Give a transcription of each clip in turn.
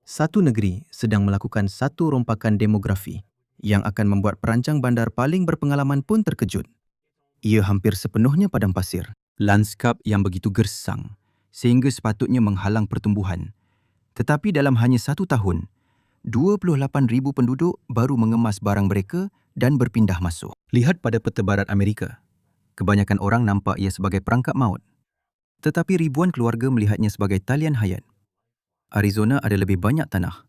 Satu negeri sedang melakukan satu rompakan demografi yang akan membuat perancang bandar paling berpengalaman pun terkejut. Ia hampir sepenuhnya padang pasir. Landskap yang begitu gersang sehingga sepatutnya menghalang pertumbuhan. Tetapi dalam hanya 1 tahun, 28,000 penduduk baru mengemas barang mereka dan berpindah masuk. Lihat pada peta barat Amerika. Kebanyakan orang nampak ia sebagai perangkap maut. Tetapi ribuan keluarga melihatnya sebagai talian hayat. Arizona ada lebih banyak tanah.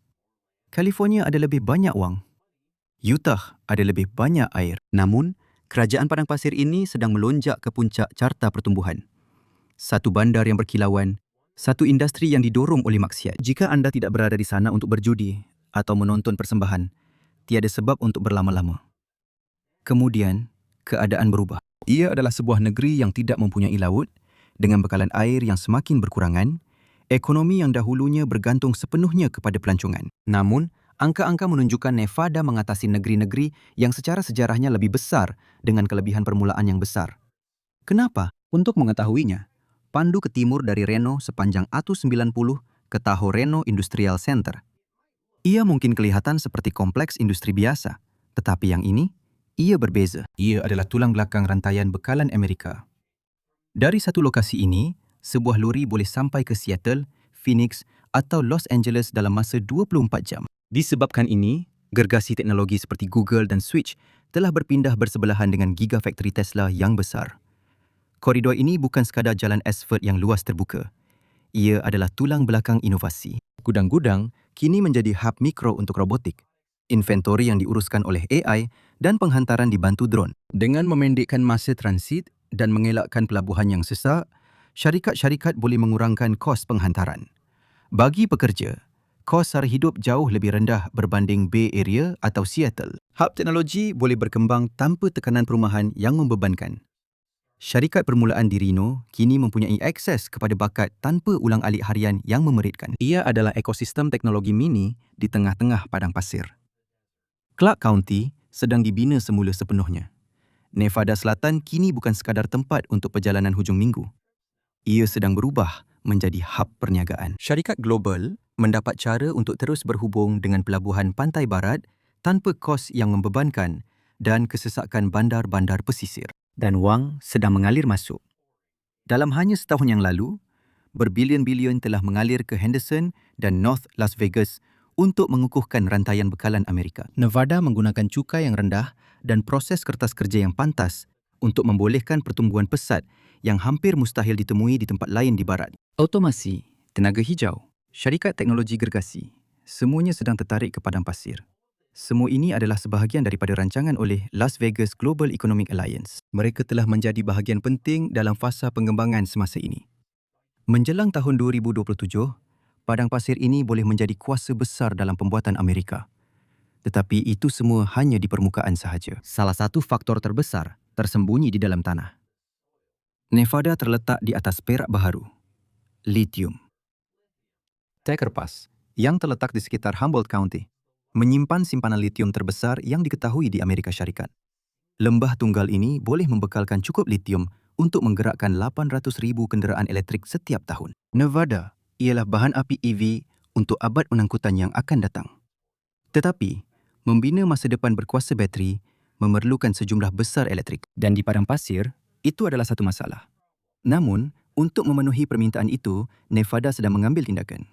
California ada lebih banyak wang. Utah ada lebih banyak air. Namun, kerajaan padang pasir ini sedang melonjak ke puncak carta pertumbuhan. Satu bandar yang berkilauan, satu industri yang didorong oleh maksiat. Jika anda tidak berada di sana untuk berjudi atau menonton persembahan, tiada sebab untuk berlama-lama. Kemudian, keadaan berubah. Ia adalah sebuah negeri yang tidak mempunyai laut, dengan bekalan air yang semakin berkurangan, ekonomi yang dahulunya bergantung sepenuhnya kepada pelancongan. Namun, angka-angka menunjukkan Nevada mengatasi negeri-negeri yang secara sejarahnya lebih besar dengan kelebihan permulaan yang besar. Kenapa? Untuk mengetahuinya, pandu ke timur dari Reno sepanjang ATU-90 ke Tahoe Reno Industrial Center. Ia mungkin kelihatan seperti kompleks industri biasa, tetapi yang ini, ia berbeza. Ia adalah tulang belakang rantaian bekalan Amerika. Dari satu lokasi ini, sebuah lori boleh sampai ke Seattle, Phoenix atau Los Angeles dalam masa 24 jam. Disebabkan ini, gergasi teknologi seperti Google dan Switch telah berpindah bersebelahan dengan gigafactory Tesla yang besar. Koridor ini bukan sekadar jalan asfalt yang luas terbuka. Ia adalah tulang belakang inovasi. Gudang-gudang kini menjadi hub mikro untuk robotik, inventori yang diuruskan oleh AI dan penghantaran dibantu drone. Dengan memendekkan masa transit dan mengelakkan pelabuhan yang sesak, syarikat-syarikat boleh mengurangkan kos penghantaran. Bagi pekerja, kos sara hidup jauh lebih rendah berbanding Bay Area atau Seattle. Hub teknologi boleh berkembang tanpa tekanan perumahan yang membebankan. Syarikat permulaan di Reno kini mempunyai akses kepada bakat tanpa ulang-alik harian yang memeritkan. Ia adalah ekosistem teknologi mini di tengah-tengah padang pasir. Clark County sedang dibina semula sepenuhnya. Nevada Selatan kini bukan sekadar tempat untuk perjalanan hujung minggu. Ia sedang berubah menjadi hub perniagaan. Syarikat global mendapat cara untuk terus berhubung dengan pelabuhan pantai barat tanpa kos yang membebankan dan kesesakan bandar-bandar pesisir. Dan wang sedang mengalir masuk. Dalam hanya setahun yang lalu, berbilion-bilion telah mengalir ke Henderson dan North Las Vegas untuk mengukuhkan rantaian bekalan Amerika. Nevada menggunakan cukai yang rendah dan proses kertas kerja yang pantas untuk membolehkan pertumbuhan pesat yang hampir mustahil ditemui di tempat lain di barat. Automasi, tenaga hijau, syarikat teknologi gergasi, semuanya sedang tertarik ke padang pasir. Semua ini adalah sebahagian daripada rancangan oleh Las Vegas Global Economic Alliance. Mereka telah menjadi bahagian penting dalam fasa pengembangan semasa ini. Menjelang tahun 2027, padang pasir ini boleh menjadi kuasa besar dalam pembuatan Amerika. Tetapi itu semua hanya di permukaan sahaja. Salah satu faktor terbesar tersembunyi di dalam tanah. Nevada terletak di atas perak baharu, lithium. Thacker Pass, yang terletak di sekitar Humboldt County, menyimpan simpanan lithium terbesar yang diketahui di Amerika Syarikat. Lembah tunggal ini boleh membekalkan cukup lithium untuk menggerakkan 800,000 kenderaan elektrik setiap tahun. Nevada ialah bahan api EV untuk abad pengangkutan yang akan datang. Tetapi, membina masa depan berkuasa bateri memerlukan sejumlah besar elektrik. Dan di padang pasir, itu adalah satu masalah. Namun, untuk memenuhi permintaan itu, Nevada sedang mengambil tindakan.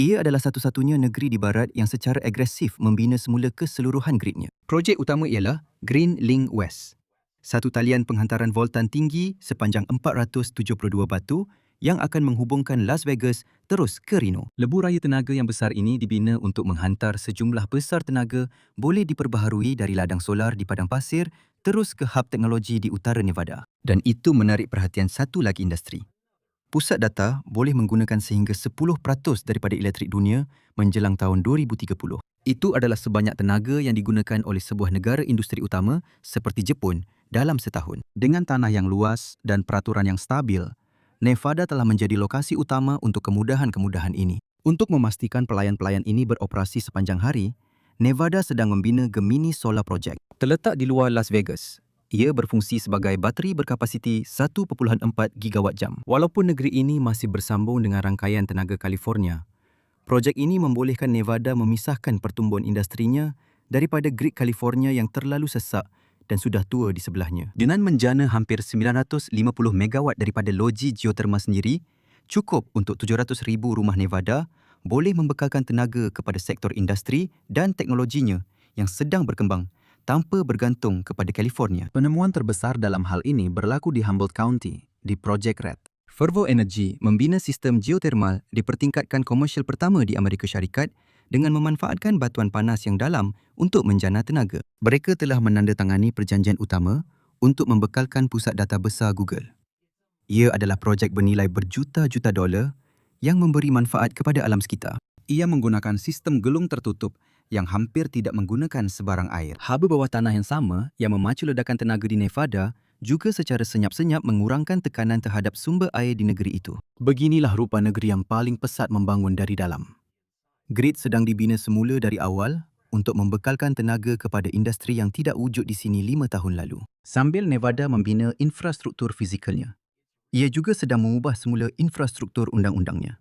Ia adalah satu-satunya negeri di barat yang secara agresif membina semula keseluruhan gridnya. Projek utama ialah Green Link West, satu talian penghantaran voltan tinggi sepanjang 472 batu yang akan menghubungkan Las Vegas terus ke Reno. Lebuh raya tenaga yang besar ini dibina untuk menghantar sejumlah besar tenaga boleh diperbaharui dari ladang solar di padang pasir terus ke hub teknologi di utara Nevada. Dan itu menarik perhatian satu lagi industri. Pusat data boleh menggunakan sehingga 10% daripada elektrik dunia menjelang tahun 2030. Itu adalah sebanyak tenaga yang digunakan oleh sebuah negara industri utama seperti Jepun dalam setahun. Dengan tanah yang luas dan peraturan yang stabil, Nevada telah menjadi lokasi utama untuk kemudahan-kemudahan ini. Untuk memastikan pelayan-pelayan ini beroperasi sepanjang hari, Nevada sedang membina Gemini Solar Project. Terletak di luar Las Vegas, ia berfungsi sebagai bateri berkapasiti 1.4 gigawatt jam. Walaupun negeri ini masih bersambung dengan rangkaian tenaga California, Projek ini membolehkan Nevada memisahkan pertumbuhan industrinya daripada grid California yang terlalu sesak dan sudah tua di sebelahnya. Dengan menjana hampir 950 megawatt daripada loji geotermal sendiri, cukup untuk 700,000 rumah Nevada boleh membekalkan tenaga kepada sektor industri dan teknologinya yang sedang berkembang tanpa bergantung kepada California. Penemuan terbesar dalam hal ini berlaku di Humboldt County, di Project Red. Fervo Energy membina sistem geotermal di pertingkatkan komersial pertama di Amerika Syarikat dengan memanfaatkan batuan panas yang dalam untuk menjana tenaga. Mereka telah menandatangani perjanjian utama untuk membekalkan pusat data besar Google. Ia adalah projek bernilai berjuta-juta dolar yang memberi manfaat kepada alam sekitar. Ia menggunakan sistem gelung tertutup yang hampir tidak menggunakan sebarang air. Haba bawah tanah yang sama yang memacu ledakan tenaga di Nevada juga secara senyap-senyap mengurangkan tekanan terhadap sumber air di negeri itu. Beginilah rupa negeri yang paling pesat membangun dari dalam. Grid sedang dibina semula dari awal untuk membekalkan tenaga kepada industri yang tidak wujud di sini 5 tahun lalu. Sambil Nevada membina infrastruktur fizikalnya, ia juga sedang mengubah semula infrastruktur undang-undangnya.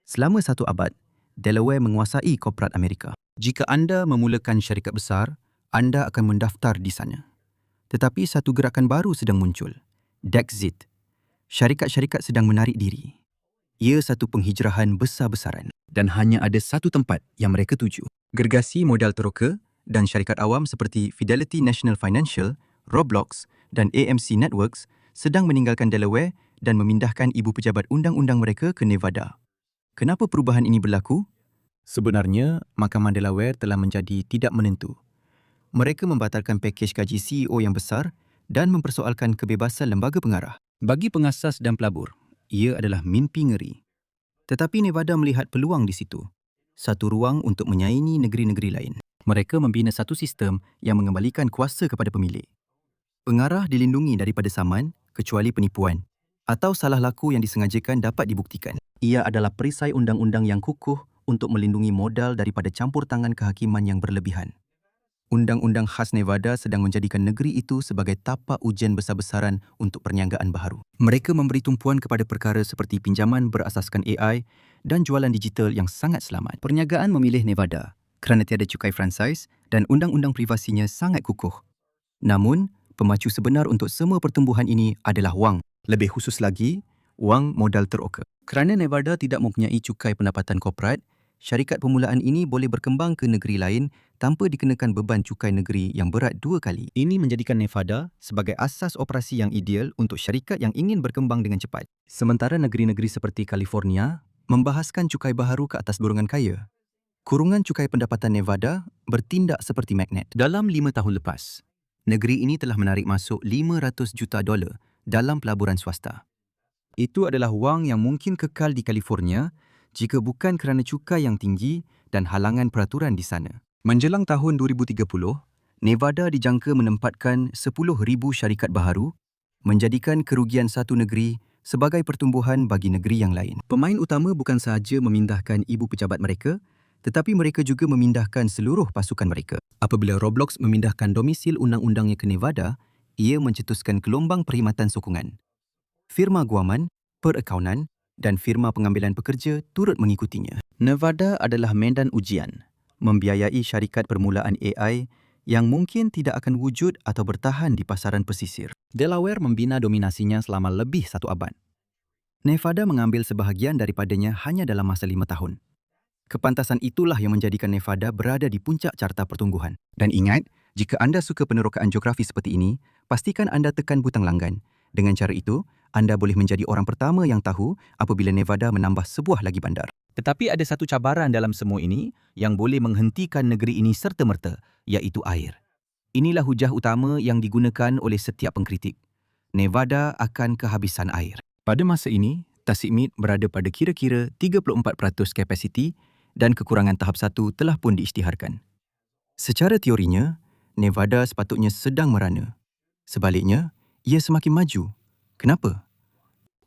Selama 1 abad, Delaware menguasai korporat Amerika. Jika anda memulakan syarikat besar, anda akan mendaftar di sana. Tetapi satu gerakan baru sedang muncul, Dexit. Syarikat-syarikat sedang menarik diri. Ia satu penghijrahan besar-besaran dan hanya ada satu tempat yang mereka tuju. Gergasi modal teroka dan syarikat awam seperti Fidelity National Financial, Roblox dan AMC Networks sedang meninggalkan Delaware dan memindahkan ibu pejabat undang-undang mereka ke Nevada. Kenapa perubahan ini berlaku? Sebenarnya, Mahkamah Delaware telah menjadi tidak menentu. Mereka membatalkan pakej gaji CEO yang besar dan mempersoalkan kebebasan lembaga pengarah. Bagi pengasas dan pelabur, ia adalah mimpi ngeri. Tetapi Nevada melihat peluang di situ. Satu ruang untuk menyaingi negeri-negeri lain. Mereka membina satu sistem yang mengembalikan kuasa kepada pemilik. Pengarah dilindungi daripada saman kecuali penipuan atau salah laku yang disengajakan dapat dibuktikan. Ia adalah perisai undang-undang yang kukuh untuk melindungi modal daripada campur tangan kehakiman yang berlebihan. Undang-undang khas Nevada sedang menjadikan negeri itu sebagai tapak ujian besar-besaran untuk perniagaan baharu. Mereka memberi tumpuan kepada perkara seperti pinjaman berasaskan AI dan jualan digital yang sangat selamat. Perniagaan memilih Nevada kerana tiada cukai franchise dan undang-undang privasinya sangat kukuh. Namun, pemacu sebenar untuk semua pertumbuhan ini adalah wang. Lebih khusus lagi, wang modal teroka. Kerana Nevada tidak mempunyai cukai pendapatan korporat, syarikat permulaan ini boleh berkembang ke negeri lain tanpa dikenakan beban cukai negeri yang berat 2 kali. Ini menjadikan Nevada sebagai asas operasi yang ideal untuk syarikat yang ingin berkembang dengan cepat. Sementara negeri-negeri seperti California membahaskan cukai baharu ke atas golongan kaya. Kurungan cukai pendapatan Nevada bertindak seperti magnet. Dalam 5 tahun lepas, negeri ini telah menarik masuk $500 juta dalam pelaburan swasta. Itu adalah wang yang mungkin kekal di California jika bukan kerana cukai yang tinggi dan halangan peraturan di sana. Menjelang tahun 2030, Nevada dijangka menempatkan 10,000 syarikat baharu, menjadikan kerugian satu negeri sebagai pertumbuhan bagi negeri yang lain. Pemain utama bukan sahaja memindahkan ibu pejabat mereka, tetapi mereka juga memindahkan seluruh pasukan mereka. Apabila Roblox memindahkan domisil undang-undangnya ke Nevada, ia mencetuskan gelombang perkhidmatan sokongan. Firma guaman, perakaunan dan firma pengambilan pekerja turut mengikutinya. Nevada adalah medan ujian, membiayai syarikat permulaan AI yang mungkin tidak akan wujud atau bertahan di pasaran pesisir. Delaware membina dominasinya selama lebih 1 abad. Nevada mengambil sebahagian daripadanya hanya dalam masa 5 tahun. Kepantasan itulah yang menjadikan Nevada berada di puncak carta pertumbuhan. Dan ingat, jika anda suka penerokaan geografi seperti ini, pastikan anda tekan butang langgan. Dengan cara itu, anda boleh menjadi orang pertama yang tahu apabila Nevada menambah sebuah lagi bandar. Tetapi ada satu cabaran dalam semua ini yang boleh menghentikan negeri ini serta-merta, iaitu air. Inilah hujah utama yang digunakan oleh setiap pengkritik. Nevada akan kehabisan air. Pada masa ini, Tasik Mid berada pada kira-kira 34% kapasiti dan kekurangan tahap 1 telah pun diisytiharkan. Secara teorinya, Nevada sepatutnya sedang merana. Sebaliknya, ia semakin maju. Kenapa?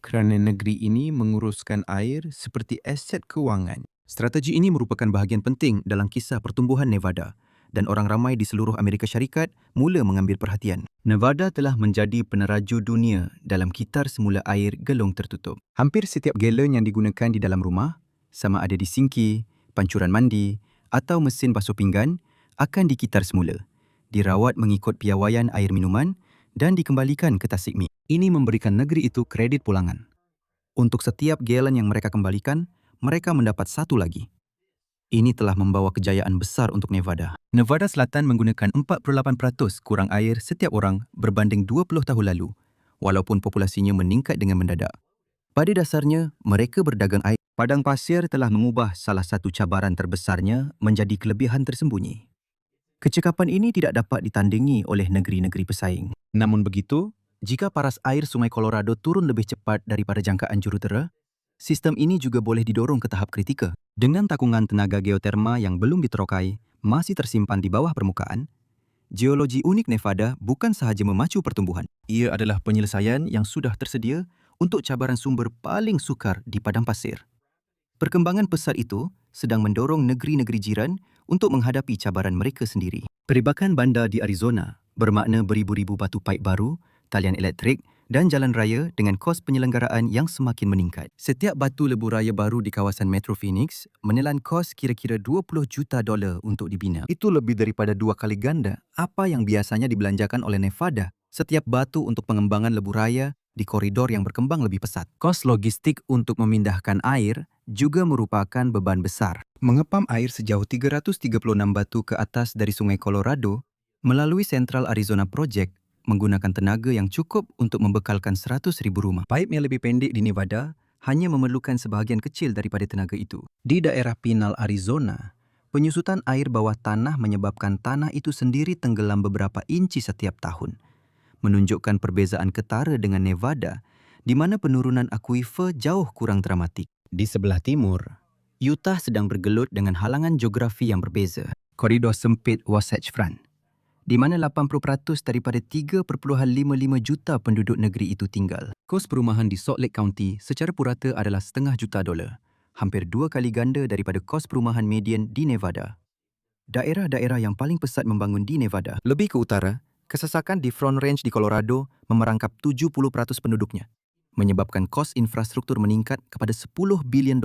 Kerana negeri ini menguruskan air seperti aset kewangan. Strategi ini merupakan bahagian penting dalam kisah pertumbuhan Nevada dan orang ramai di seluruh Amerika Syarikat mula mengambil perhatian. Nevada telah menjadi peneraju dunia dalam kitar semula air gelung tertutup. Hampir setiap galon yang digunakan di dalam rumah sama ada di sinki, pancuran mandi atau mesin basuh pinggan, akan dikitar semula, dirawat mengikut piawaian air minuman dan dikembalikan ke tasik mik. Ini memberikan negeri itu kredit pulangan. Untuk setiap galen yang mereka kembalikan, mereka mendapat satu lagi. Ini telah membawa kejayaan besar untuk Nevada. Nevada Selatan menggunakan 48% kurang air setiap orang berbanding 20 tahun lalu, walaupun populasinya meningkat dengan mendadak. Pada dasarnya, mereka berdagang air. Padang pasir telah mengubah salah satu cabaran terbesarnya menjadi kelebihan tersembunyi. Kecekapan ini tidak dapat ditandingi oleh negeri-negeri pesaing. Namun begitu, jika paras air Sungai Colorado turun lebih cepat daripada jangkaan jurutera, sistem ini juga boleh didorong ke tahap kritikal. Dengan takungan tenaga geoterma yang belum diterokai masih tersimpan di bawah permukaan, geologi unik Nevada bukan sahaja memacu pertumbuhan. Ia adalah penyelesaian yang sudah tersedia untuk cabaran sumber paling sukar di padang pasir. Perkembangan pesat itu sedang mendorong negeri-negeri jiran untuk menghadapi cabaran mereka sendiri. Peribakan bandar di Arizona bermakna beribu-ribu batu paip baru, talian elektrik dan jalan raya dengan kos penyelenggaraan yang semakin meningkat. Setiap batu lebuh raya baru di kawasan Metro Phoenix menelan kos kira-kira $20 juta untuk dibina. Itu lebih daripada 2 kali ganda apa yang biasanya dibelanjakan oleh Nevada setiap batu untuk pengembangan lebuh raya di koridor yang berkembang lebih pesat. Kos logistik untuk memindahkan air juga merupakan beban besar. Mengepam air sejauh 336 batu ke atas dari Sungai Colorado melalui Central Arizona Project menggunakan tenaga yang cukup untuk membekalkan 100,000 rumah. Paip yang lebih pendek di Nevada hanya memerlukan sebahagian kecil daripada tenaga itu. Di daerah Pinal, Arizona, penyusutan air bawah tanah menyebabkan tanah itu sendiri tenggelam beberapa inci setiap tahun, menunjukkan perbezaan ketara dengan Nevada, di mana penurunan akuifer jauh kurang dramatik. Di sebelah timur, Utah sedang bergelut dengan halangan geografi yang berbeza. Koridor sempit Wasatch Front, di mana 80% daripada 3.55 juta penduduk negeri itu tinggal. Kos perumahan di Salt Lake County secara purata adalah $500 juta, hampir 2 kali ganda daripada kos perumahan median di Nevada. Daerah-daerah yang paling pesat membangun di Nevada. Lebih ke utara, kesesakan di Front Range di Colorado memerangkap 70% penduduknya, menyebabkan kos infrastruktur meningkat kepada $10 bilion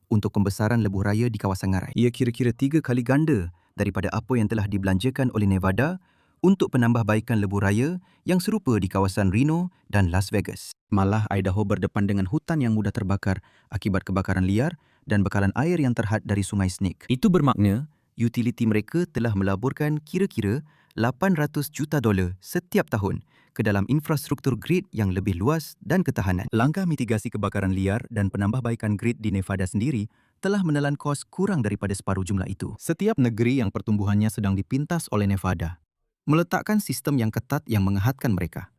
untuk pembesaran lebuh raya di kawasan ngarai. Ia kira-kira 3 kali ganda daripada apa yang telah dibelanjakan oleh Nevada untuk penambahbaikan lebuh raya yang serupa di kawasan Reno dan Las Vegas. Malah Idaho berdepan dengan hutan yang mudah terbakar akibat kebakaran liar dan bekalan air yang terhad dari Sungai Snake. Itu bermakna utiliti mereka telah melaburkan kira-kira $800 juta setiap tahun ke dalam infrastruktur grid yang lebih luas dan ketahanan. Langkah mitigasi kebakaran liar dan penambahbaikan grid di Nevada sendiri telah menelan kos kurang daripada separuh jumlah itu. Setiap negeri yang pertumbuhannya sedang dipintas oleh Nevada meletakkan sistem yang ketat yang mengehatkan mereka.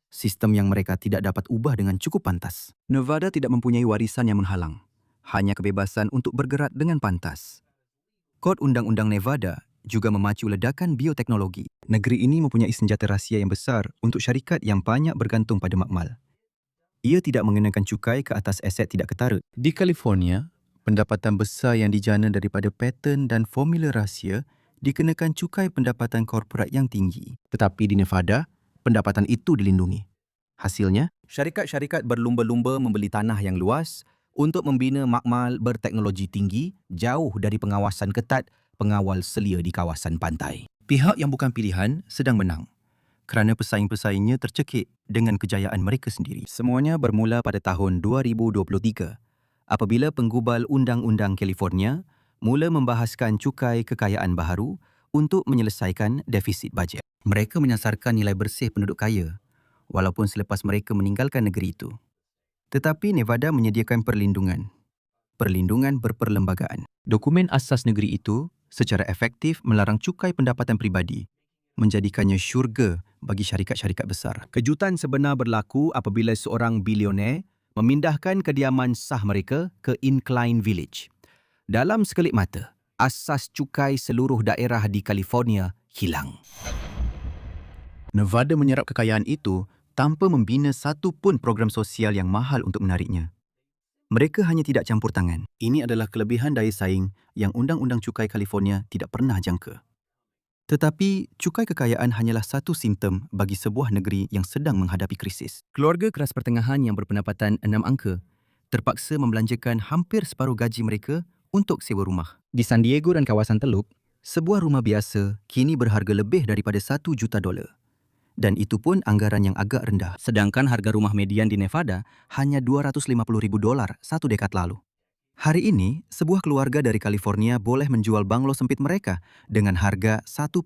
Sistem yang mereka tidak dapat ubah dengan cukup pantas. Nevada tidak mempunyai warisan yang menghalang, hanya kebebasan untuk bergerak dengan pantas. Kod Undang-Undang Nevada juga memacu ledakan bioteknologi. Negeri ini mempunyai senjata rahsia yang besar untuk syarikat yang banyak bergantung pada makmal. Ia tidak mengenakan cukai ke atas aset tidak ketara. Di California, pendapatan besar yang dijana daripada paten dan formula rahsia dikenakan cukai pendapatan korporat yang tinggi. Tetapi di Nevada, pendapatan itu dilindungi. Hasilnya, syarikat-syarikat berlumba-lumba membeli tanah yang luas untuk membina makmal berteknologi tinggi jauh dari pengawasan ketat pengawal selia di kawasan pantai. Pihak yang bukan pilihan sedang menang kerana pesaing-pesaingnya tercekik dengan kejayaan mereka sendiri. Semuanya bermula pada tahun 2023 apabila penggubal Undang-Undang California mula membahaskan cukai kekayaan baharu untuk menyelesaikan defisit bajet. Mereka menyasarkan nilai bersih penduduk kaya walaupun selepas mereka meninggalkan negeri itu. Tetapi Nevada menyediakan perlindungan berperlembagaan. Dokumen asas negeri itu secara efektif melarang cukai pendapatan pribadi, menjadikannya syurga bagi syarikat-syarikat besar. Kejutan sebenar berlaku apabila seorang bilioner memindahkan kediaman sah mereka ke Incline Village. Dalam sekelip mata, asas cukai seluruh daerah di California hilang. Nevada menyerap kekayaan itu tanpa membina satu pun program sosial yang mahal untuk menariknya. Mereka hanya tidak campur tangan. Ini adalah kelebihan daya saing yang Undang-Undang Cukai California tidak pernah jangka. Tetapi, cukai kekayaan hanyalah satu simptom bagi sebuah negeri yang sedang menghadapi krisis. Keluarga keras pertengahan yang berpendapatan 6 angka terpaksa membelanjakan hampir separuh gaji mereka untuk sewa rumah. Di San Diego dan kawasan Teluk, sebuah rumah biasa kini berharga lebih daripada $1 juta. Dan itu pun anggaran yang agak rendah. Sedangkan harga rumah median di Nevada hanya $250,000 satu dekad lalu. Hari ini, sebuah keluarga dari California boleh menjual banglo sempit mereka dengan harga $1,1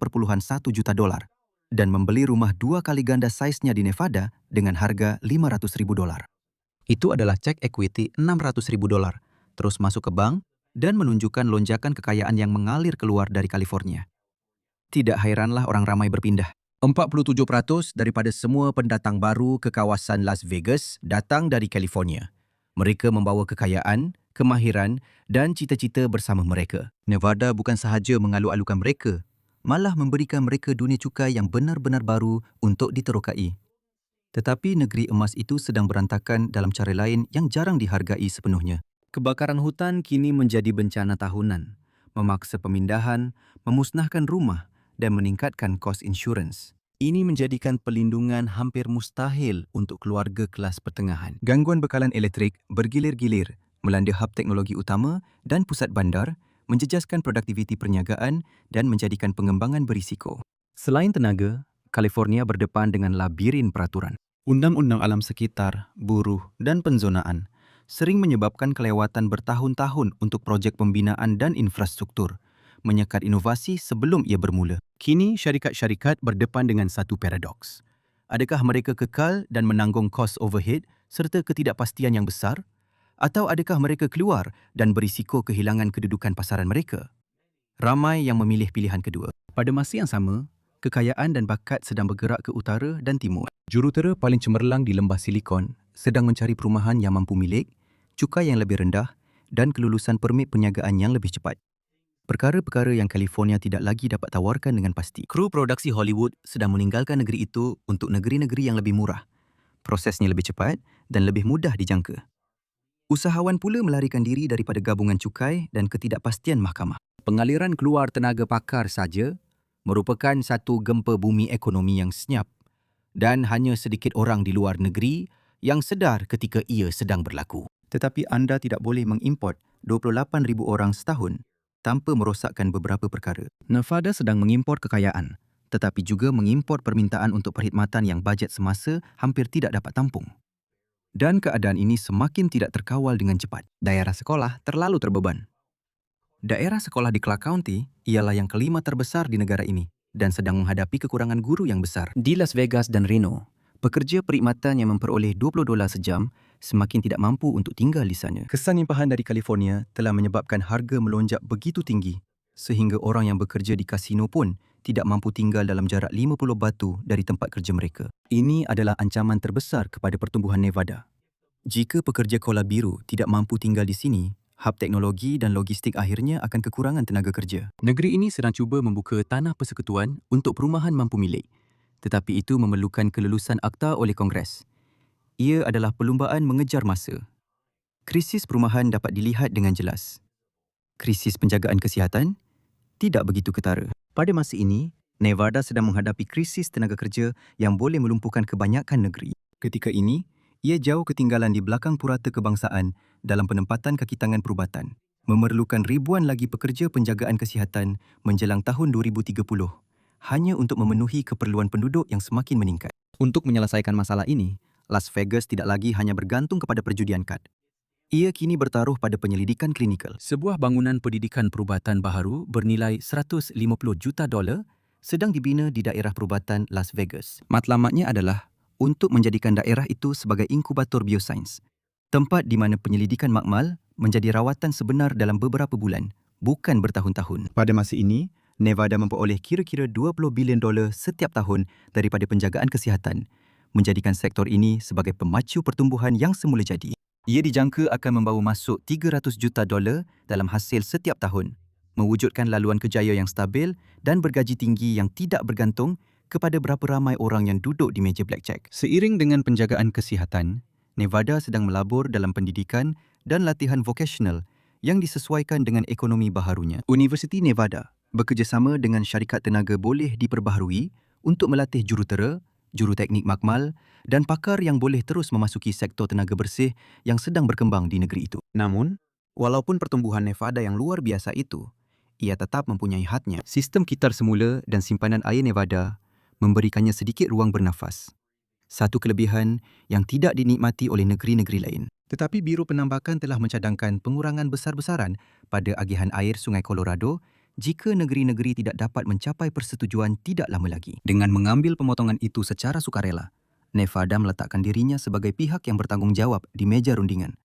juta dan membeli rumah 2 kali ganda saiznya di Nevada dengan harga $500,000. Itu adalah cek equity $600,000, terus masuk ke bank dan menunjukkan lonjakan kekayaan yang mengalir keluar dari California. Tidak hairanlah orang ramai berpindah. 47% daripada semua pendatang baru ke kawasan Las Vegas datang dari California. Mereka membawa kekayaan, kemahiran dan cita-cita bersama mereka. Nevada bukan sahaja mengalu-alukan mereka, malah memberikan mereka dunia cukai yang benar-benar baru untuk diterokai. Tetapi negeri emas itu sedang berantakan dalam cara lain yang jarang dihargai sepenuhnya. Kebakaran hutan kini menjadi bencana tahunan, memaksa pemindahan, memusnahkan rumah dan meningkatkan kos insurans. Ini menjadikan pelindungan hampir mustahil untuk keluarga kelas pertengahan. Gangguan bekalan elektrik bergilir-gilir melanda hub teknologi utama dan pusat bandar, menjejaskan produktiviti perniagaan dan menjadikan pengembangan berisiko. Selain tenaga, California berdepan dengan labirin peraturan. Undang-undang alam sekitar, buruh dan penzonaan sering menyebabkan kelewatan bertahun-tahun untuk projek pembinaan dan infrastruktur, menyekat inovasi sebelum ia bermula. Kini, syarikat-syarikat berdepan dengan satu paradoks. Adakah mereka kekal dan menanggung kos overhead serta ketidakpastian yang besar? Atau adakah mereka keluar dan berisiko kehilangan kedudukan pasaran mereka? Ramai yang memilih pilihan kedua. Pada masa yang sama, kekayaan dan bakat sedang bergerak ke utara dan timur. Jurutera paling cemerlang di lembah Silikon sedang mencari perumahan yang mampu milik, cukai yang lebih rendah dan kelulusan permit perniagaan yang lebih cepat. Perkara-perkara yang California tidak lagi dapat tawarkan dengan pasti. Kru produksi Hollywood sedang meninggalkan negeri itu untuk negeri-negeri yang lebih murah. Prosesnya lebih cepat dan lebih mudah dijangka. Usahawan pula melarikan diri daripada gabungan cukai dan ketidakpastian mahkamah. Pengaliran keluar tenaga pakar saja merupakan satu gempa bumi ekonomi yang senyap dan hanya sedikit orang di luar negeri yang sedar ketika ia sedang berlaku. Tetapi anda tidak boleh mengimport 28,000 orang setahun tanpa merosakkan beberapa perkara. Nevada sedang mengimport kekayaan, tetapi juga mengimport permintaan untuk perkhidmatan yang bajet semasa hampir tidak dapat tampung. Dan keadaan ini semakin tidak terkawal dengan cepat. Daerah sekolah terlalu terbeban. Daerah sekolah di Clark County ialah yang kelima terbesar di negara ini dan sedang menghadapi kekurangan guru yang besar. Di Las Vegas dan Reno, pekerja perkhidmatan yang memperoleh $20 sejam semakin tidak mampu untuk tinggal di sana. Kesan limpahan dari California telah menyebabkan harga melonjak begitu tinggi sehingga orang yang bekerja di kasino pun tidak mampu tinggal dalam jarak 50 batu dari tempat kerja mereka. Ini adalah ancaman terbesar kepada pertumbuhan Nevada. Jika pekerja kola biru tidak mampu tinggal di sini, hub teknologi dan logistik akhirnya akan kekurangan tenaga kerja. Negeri ini sedang cuba membuka tanah persekutuan untuk perumahan mampu milik, tetapi itu memerlukan kelulusan akta oleh Kongres. Ia adalah perlumbaan mengejar masa. Krisis perumahan dapat dilihat dengan jelas. Krisis penjagaan kesihatan tidak begitu ketara. Pada masa ini, Nevada sedang menghadapi krisis tenaga kerja yang boleh melumpuhkan kebanyakan negeri. Ketika ini, ia jauh ketinggalan di belakang purata kebangsaan dalam penempatan kaki tangan perubatan, memerlukan ribuan lagi pekerja penjagaan kesihatan menjelang tahun 2030, hanya untuk memenuhi keperluan penduduk yang semakin meningkat. Untuk menyelesaikan masalah ini, Las Vegas tidak lagi hanya bergantung kepada perjudian kad. Ia kini bertaruh pada penyelidikan klinikal. Sebuah bangunan pendidikan perubatan baharu bernilai $150 juta sedang dibina di daerah perubatan Las Vegas. Matlamatnya adalah untuk menjadikan daerah itu sebagai inkubator biosains, tempat di mana penyelidikan makmal menjadi rawatan sebenar dalam beberapa bulan, bukan bertahun-tahun. Pada masa ini, Nevada memperoleh kira-kira $20 bilion setiap tahun daripada penjagaan kesihatan, menjadikan sektor ini sebagai pemacu pertumbuhan yang semula jadi. Ia dijangka akan membawa masuk $300 juta dalam hasil setiap tahun, mewujudkan laluan kejaya yang stabil dan bergaji tinggi yang tidak bergantung kepada berapa ramai orang yang duduk di meja blackjack. Seiring dengan penjagaan kesihatan, Nevada sedang melabur dalam pendidikan dan latihan vokasional yang disesuaikan dengan ekonomi baharunya. Universiti Nevada bekerjasama dengan syarikat tenaga boleh diperbaharui untuk melatih jurutera, juruteknik makmal dan pakar yang boleh terus memasuki sektor tenaga bersih yang sedang berkembang di negeri itu. Namun, walaupun pertumbuhan Nevada yang luar biasa itu, ia tetap mempunyai hadnya. Sistem kitar semula dan simpanan air Nevada memberikannya sedikit ruang bernafas. Satu kelebihan yang tidak dinikmati oleh negeri-negeri lain. Tetapi Biro Penambakan telah mencadangkan pengurangan besar-besaran pada agihan air Sungai Colorado jika negeri-negeri tidak dapat mencapai persetujuan tidak lama lagi. Dengan mengambil pemotongan itu secara sukarela, Nevada meletakkan dirinya sebagai pihak yang bertanggungjawab di meja rundingan,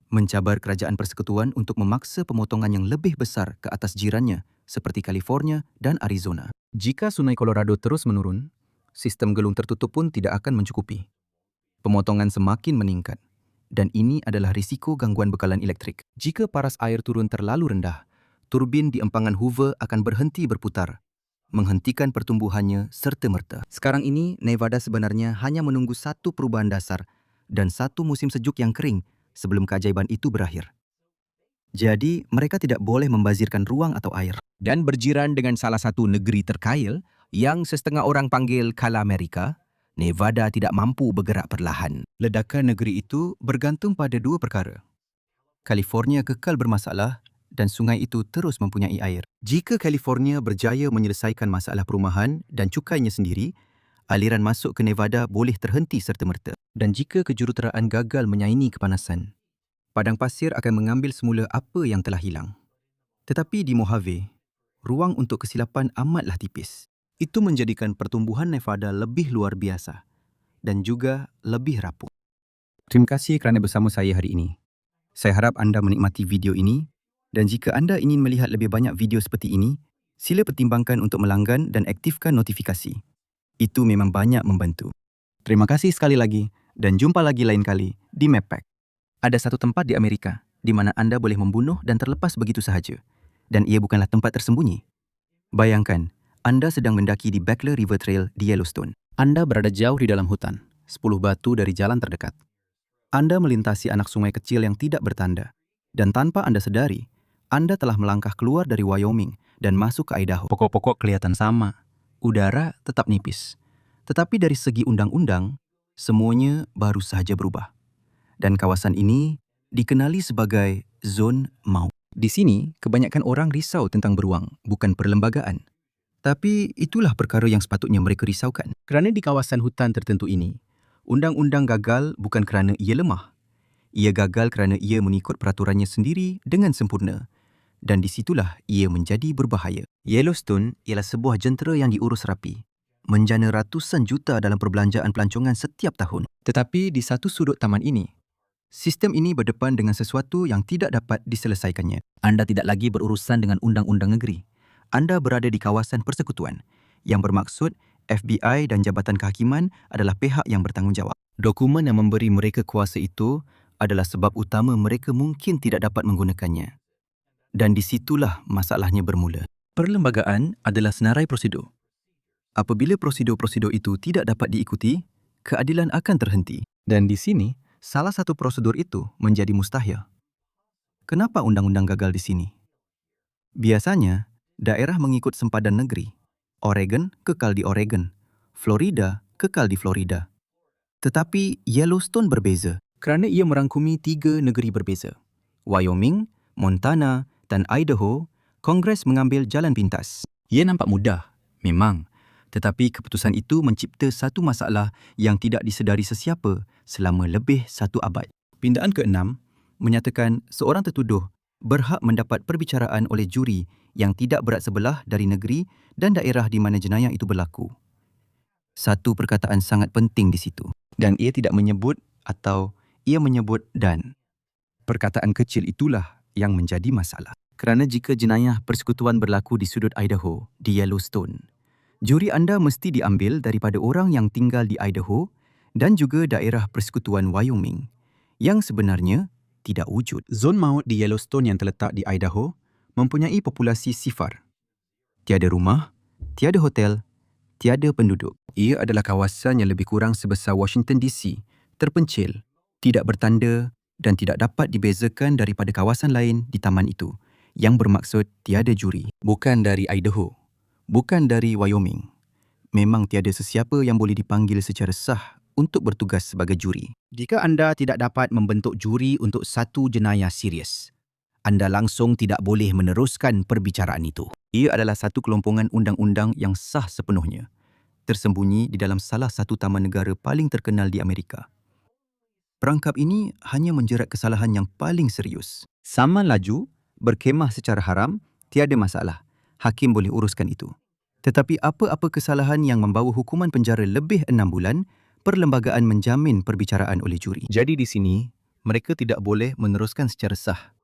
mencabar kerajaan persekutuan untuk memaksa pemotongan yang lebih besar ke atas jirannya seperti California dan Arizona. Jika Sungai Colorado terus menurun, sistem gelung tertutup pun tidak akan mencukupi. Pemotongan semakin meningkat, dan ini adalah risiko gangguan bekalan elektrik. Jika paras air turun terlalu rendah, turbin di empangan Hoover akan berhenti berputar, menghentikan pertumbuhannya serta-merta. Sekarang ini, Nevada sebenarnya hanya menunggu satu perubahan dasar dan satu musim sejuk yang kering sebelum keajaiban itu berakhir. Jadi, mereka tidak boleh membazirkan ruang atau air. Dan berjiran dengan salah satu negeri terkaya yang setengah orang panggil Kala Amerika, Nevada tidak mampu bergerak perlahan. Ledakan negeri itu bergantung pada dua perkara. California kekal bermasalah dan sungai itu terus mempunyai air. Jika California berjaya menyelesaikan masalah perumahan dan cukainya sendiri, aliran masuk ke Nevada boleh terhenti serta-merta. Dan jika kejuruteraan gagal menyaingi kepanasan, padang pasir akan mengambil semula apa yang telah hilang. Tetapi di Mojave, ruang untuk kesilapan amatlah tipis. Itu menjadikan pertumbuhan Nevada lebih luar biasa dan juga lebih rapuh. Terima kasih kerana bersama saya hari ini. Saya harap anda menikmati video ini dan jika anda ingin melihat lebih banyak video seperti ini, sila pertimbangkan untuk melanggan dan aktifkan notifikasi. Itu memang banyak membantu. Terima kasih sekali lagi dan jumpa lagi lain kali di Mappack. Ada satu tempat di Amerika di mana anda boleh membunuh dan terlepas begitu sahaja dan ia bukanlah tempat tersembunyi. Bayangkan, anda sedang mendaki di Backler River Trail di Yellowstone. Anda berada jauh di dalam hutan, 10 batu dari jalan terdekat. Anda melintasi anak sungai kecil yang tidak bertanda. Dan tanpa anda sedari, anda telah melangkah keluar dari Wyoming dan masuk ke Idaho. Pokok-pokok kelihatan sama. Udara tetap nipis. Tetapi dari segi undang-undang, semuanya baru sahaja berubah. Dan kawasan ini dikenali sebagai zon maut. Di sini, kebanyakan orang risau tentang beruang, bukan perlembagaan. Tapi itulah perkara yang sepatutnya mereka risaukan. Kerana di kawasan hutan tertentu ini, undang-undang gagal bukan kerana ia lemah. Ia gagal kerana ia mengikut peraturannya sendiri dengan sempurna. Dan di situlah ia menjadi berbahaya. Yellowstone ialah sebuah jentera yang diurus rapi, menjana ratusan juta dalam perbelanjaan pelancongan setiap tahun. Tetapi di satu sudut taman ini, sistem ini berdepan dengan sesuatu yang tidak dapat diselesaikannya. Anda tidak lagi berurusan dengan undang-undang negeri. Anda berada di kawasan persekutuan, yang bermaksud FBI dan Jabatan Kehakiman adalah pihak yang bertanggungjawab. Dokumen yang memberi mereka kuasa itu adalah sebab utama mereka mungkin tidak dapat menggunakannya. Dan di situlah masalahnya bermula. Perlembagaan adalah senarai prosedur. Apabila prosedur-prosedur itu tidak dapat diikuti, keadilan akan terhenti. Dan di sini, salah satu prosedur itu menjadi mustahil. Kenapa undang-undang gagal di sini? Biasanya, daerah mengikut sempadan negeri. Oregon kekal di Oregon. Florida kekal di Florida. Tetapi Yellowstone berbeza kerana ia merangkumi 3 negeri berbeza. Wyoming, Montana dan Idaho, Kongres mengambil jalan pintas. Ia nampak mudah, memang. Tetapi keputusan itu mencipta satu masalah yang tidak disedari sesiapa selama lebih 1 abad. Pindaan ke-6 menyatakan seorang tertuduh berhak mendapat perbicaraan oleh juri yang tidak berat sebelah dari negeri dan daerah di mana jenayah itu berlaku. Satu perkataan sangat penting di situ. Dan ia tidak menyebut atau ia menyebut dan. Perkataan kecil itulah yang menjadi masalah. Kerana jika jenayah persekutuan berlaku di sudut Idaho, di Yellowstone, juri anda mesti diambil daripada orang yang tinggal di Idaho dan juga daerah persekutuan Wyoming, yang sebenarnya tidak wujud. Zon maut di Yellowstone yang terletak di Idaho mempunyai populasi sifar. Tiada rumah, tiada hotel, tiada penduduk. Ia adalah kawasan yang lebih kurang sebesar Washington DC, terpencil, tidak bertanda dan tidak dapat dibezakan daripada kawasan lain di taman itu, yang bermaksud tiada juri. Bukan dari Idaho, bukan dari Wyoming. memang tiada sesiapa yang boleh dipanggil secara sah untuk bertugas sebagai juri. Jika anda tidak dapat membentuk juri untuk satu jenayah serius, anda langsung tidak boleh meneruskan perbicaraan itu. Ia adalah satu kelompongan undang-undang yang sah sepenuhnya, tersembunyi di dalam salah satu taman negara paling terkenal di Amerika. Perangkap ini hanya menjerat kesalahan yang paling serius. Saman laju, berkemah secara haram, tiada masalah. Hakim boleh uruskan itu. Tetapi apa-apa kesalahan yang membawa hukuman penjara lebih 6 bulan, perlembagaan menjamin perbicaraan oleh juri. Jadi di sini, mereka tidak boleh meneruskan secara sah.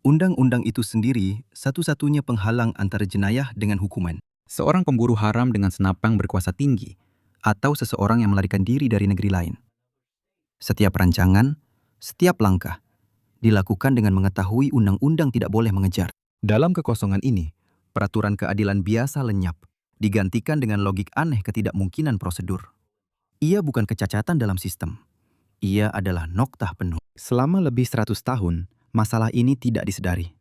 Undang-undang itu sendiri satu-satunya penghalang antara jenayah dengan hukuman. Seorang pemburu haram dengan senapang berkuasa tinggi atau seseorang yang melarikan diri dari negeri lain. Setiap rancangan, setiap langkah dilakukan dengan mengetahui undang-undang tidak boleh mengejar. Dalam kekosongan ini, peraturan keadilan biasa lenyap, digantikan dengan logik aneh ketidakmungkinan prosedur. Ia bukan kecacatan dalam sistem. Ia adalah noktah penuh. Selama lebih 100 tahun, masalah ini tidak disedari.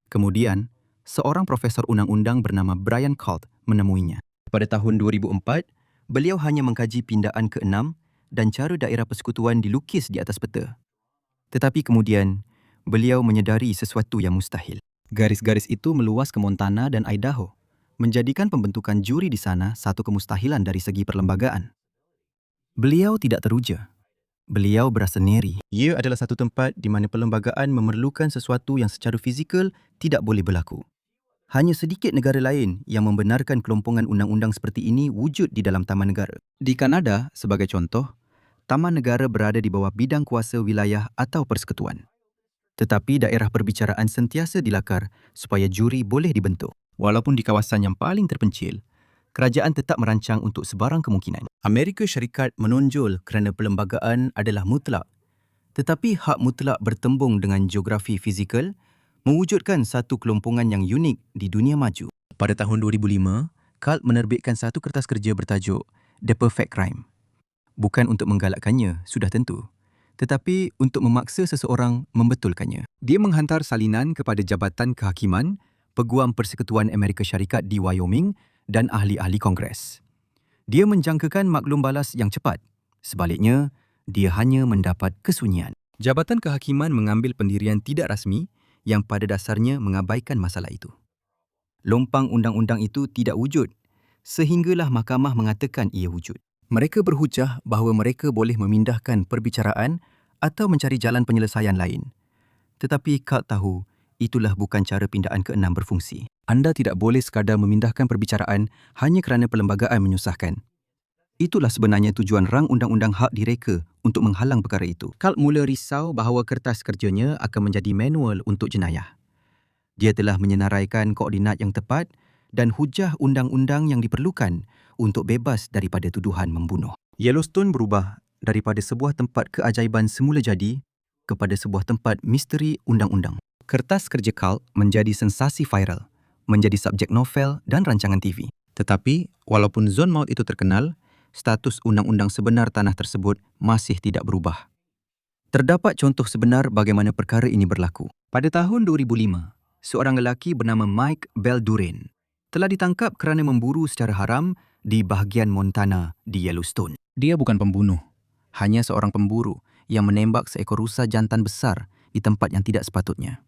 Kemudian, seorang profesor undang-undang bernama Brian Colt menemuinya. Pada tahun 2004, beliau hanya mengkaji pindaan ke-6 dan cara daerah persekutuan dilukis di atas peta. Tetapi kemudian, beliau menyedari sesuatu yang mustahil. Garis-garis itu meluas ke Montana dan Idaho, menjadikan pembentukan juri di sana satu kemustahilan dari segi perlembagaan. Beliau tidak teruja. Beliau berasa neri. Ia adalah satu tempat di mana perlembagaan memerlukan sesuatu yang secara fizikal tidak boleh berlaku. Hanya sedikit negara lain yang membenarkan kelompongan undang-undang seperti ini wujud di dalam taman negara. Di Kanada, sebagai contoh, taman negara berada di bawah bidang kuasa wilayah atau persekutuan. Tetapi daerah perbicaraan sentiasa dilakar supaya juri boleh dibentuk. Walaupun di kawasan yang paling terpencil, kerajaan tetap merancang untuk sebarang kemungkinan. Amerika Syarikat menonjol kerana perlembagaan adalah mutlak. Tetapi hak mutlak bertembung dengan geografi fizikal mewujudkan satu kelompongan yang unik di dunia maju. Pada tahun 2005, Colt menerbitkan satu kertas kerja bertajuk The Perfect Crime. Bukan untuk menggalakkannya, sudah tentu, tetapi untuk memaksa seseorang membetulkannya. Dia menghantar salinan kepada Jabatan Kehakiman, Peguam Persekutuan Amerika Syarikat di Wyoming dan ahli-ahli Kongres. Dia menjangkakan maklum balas yang cepat. Sebaliknya, dia hanya mendapat kesunyian. Jabatan Kehakiman mengambil pendirian tidak rasmi yang pada dasarnya mengabaikan masalah itu. Lompang undang-undang itu tidak wujud, sehinggalah mahkamah mengatakan ia wujud. Mereka berhujah bahawa mereka boleh memindahkan perbicaraan atau mencari jalan penyelesaian lain. Tetapi Colt tahu, itulah bukan cara pindaan ke-6 berfungsi. Anda tidak boleh sekadar memindahkan perbicaraan hanya kerana perlembagaan menyusahkan. Itulah sebenarnya tujuan rang undang-undang hak direka untuk menghalang perkara itu. Colt mula risau bahawa kertas kerjanya akan menjadi manual untuk jenayah. Dia telah menyenaraikan koordinat yang tepat dan hujah undang-undang yang diperlukan untuk bebas daripada tuduhan membunuh. Yellowstone berubah daripada sebuah tempat keajaiban semula jadi kepada sebuah tempat misteri undang-undang. Kertas kerja Colt menjadi sensasi viral, menjadi subjek novel dan rancangan TV. Tetapi, walaupun zon maut itu terkenal, status undang-undang sebenar tanah tersebut masih tidak berubah. Terdapat contoh sebenar bagaimana perkara ini berlaku. Pada tahun 2005, seorang lelaki bernama Mike Beldurin telah ditangkap kerana memburu secara haram di bahagian Montana di Yellowstone. Dia bukan pembunuh, hanya seorang pemburu yang menembak seekor rusa jantan besar di tempat yang tidak sepatutnya.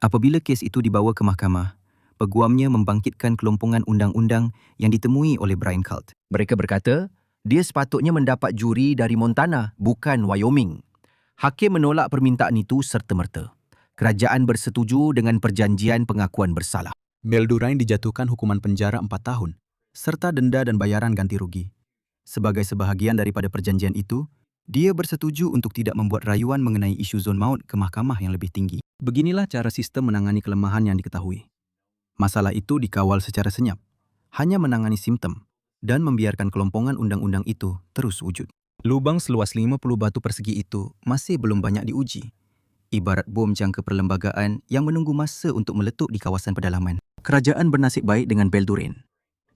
Apabila kes itu dibawa ke mahkamah, peguamnya membangkitkan kelompongan undang-undang yang ditemui oleh Brian Colt. Mereka berkata, dia sepatutnya mendapat juri dari Montana, bukan Wyoming. Hakim menolak permintaan itu serta-merta. Kerajaan bersetuju dengan perjanjian pengakuan bersalah. Beldurin dijatuhkan hukuman penjara 4 tahun, serta denda dan bayaran ganti rugi. Sebagai sebahagian daripada perjanjian itu, dia bersetuju untuk tidak membuat rayuan mengenai isu zon maut ke mahkamah yang lebih tinggi. Beginilah cara sistem menangani kelemahan yang diketahui. Masalah itu dikawal secara senyap, hanya menangani simptom dan membiarkan kelompongan undang-undang itu terus wujud. Lubang seluas 50 batu persegi itu masih belum banyak diuji. Ibarat bom jangka perlembagaan yang menunggu masa untuk meletup di kawasan pedalaman. Kerajaan bernasib baik dengan Beldurin.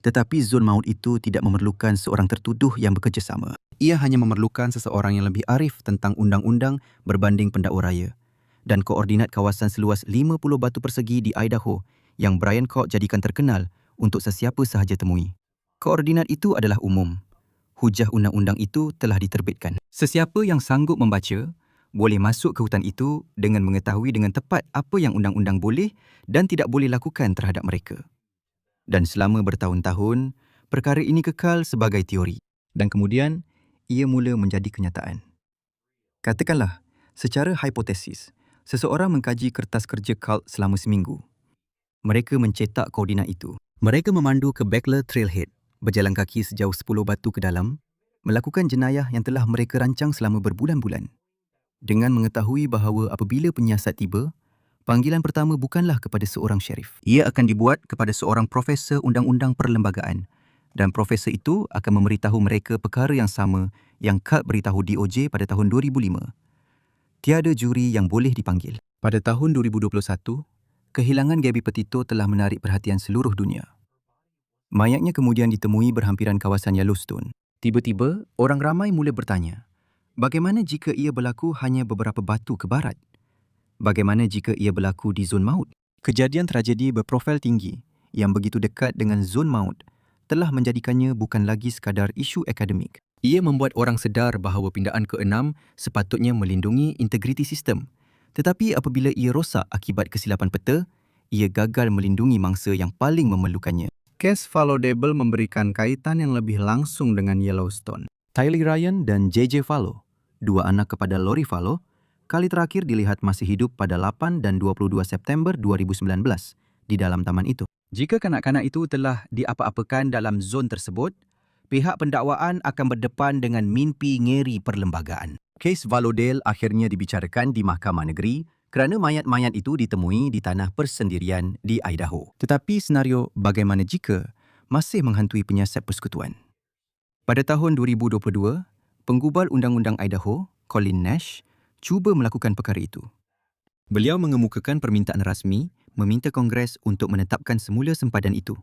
Tetapi zon maut itu tidak memerlukan seorang tertuduh yang bekerjasama. Ia hanya memerlukan seseorang yang lebih arif tentang undang-undang berbanding pendakwa raya dan koordinat kawasan seluas 50 batu persegi di Idaho yang Brian Colt jadikan terkenal untuk sesiapa sahaja temui. Koordinat itu adalah umum. Hujah undang-undang itu telah diterbitkan. Sesiapa yang sanggup membaca boleh masuk ke hutan itu dengan mengetahui dengan tepat apa yang undang-undang boleh dan tidak boleh lakukan terhadap mereka. Dan selama bertahun-tahun, perkara ini kekal sebagai teori. Dan kemudian, ia mula menjadi kenyataan. Katakanlah, secara hipotesis, seseorang mengkaji kertas kerja CULT selama seminggu. Mereka mencetak koordinat itu. Mereka memandu ke Beckler Trailhead, berjalan kaki sejauh 10 batu ke dalam, melakukan jenayah yang telah mereka rancang selama berbulan-bulan. Dengan mengetahui bahawa apabila penyiasat tiba, panggilan pertama bukanlah kepada seorang syarif. Ia akan dibuat kepada seorang profesor undang-undang perlembagaan dan profesor itu akan memberitahu mereka perkara yang sama yang CULT beritahu DOJ pada tahun 2005. Tiada juri yang boleh dipanggil. Pada tahun 2021, kehilangan Gabby Petito telah menarik perhatian seluruh dunia. Mayatnya kemudian ditemui berhampiran kawasan Yellowstone. Tiba-tiba, orang ramai mula bertanya, bagaimana jika ia berlaku hanya beberapa batu ke barat? Bagaimana jika ia berlaku di zon maut? Kejadian tragedi berprofil tinggi yang begitu dekat dengan zon maut telah menjadikannya bukan lagi sekadar isu akademik. Ia membuat orang sedar bahawa pindaan ke-6 sepatutnya melindungi integriti sistem. Tetapi apabila ia rosak akibat kesilapan peta, ia gagal melindungi mangsa yang paling memerlukannya. Kes Fallow-Deble memberikan kaitan yang lebih langsung dengan Yellowstone. Tylee Ryan dan J.J. Fallow, dua anak kepada Lori Fallow, kali terakhir dilihat masih hidup pada 8 dan 22 September 2019 di dalam taman itu. Jika kanak-kanak itu telah diapa-apakan dalam zon tersebut, pihak pendakwaan akan berdepan dengan mimpi ngeri perlembagaan. Kes Fallow-Deble akhirnya dibicarakan di Mahkamah Negeri kerana mayat-mayat itu ditemui di tanah persendirian di Idaho. Tetapi senario bagaimana jika masih menghantui penyiasat persekutuan. Pada tahun 2022, penggubal Undang-Undang Idaho, Colin Nash, cuba melakukan perkara itu. Beliau mengemukakan permintaan rasmi meminta Kongres untuk menetapkan semula sempadan itu.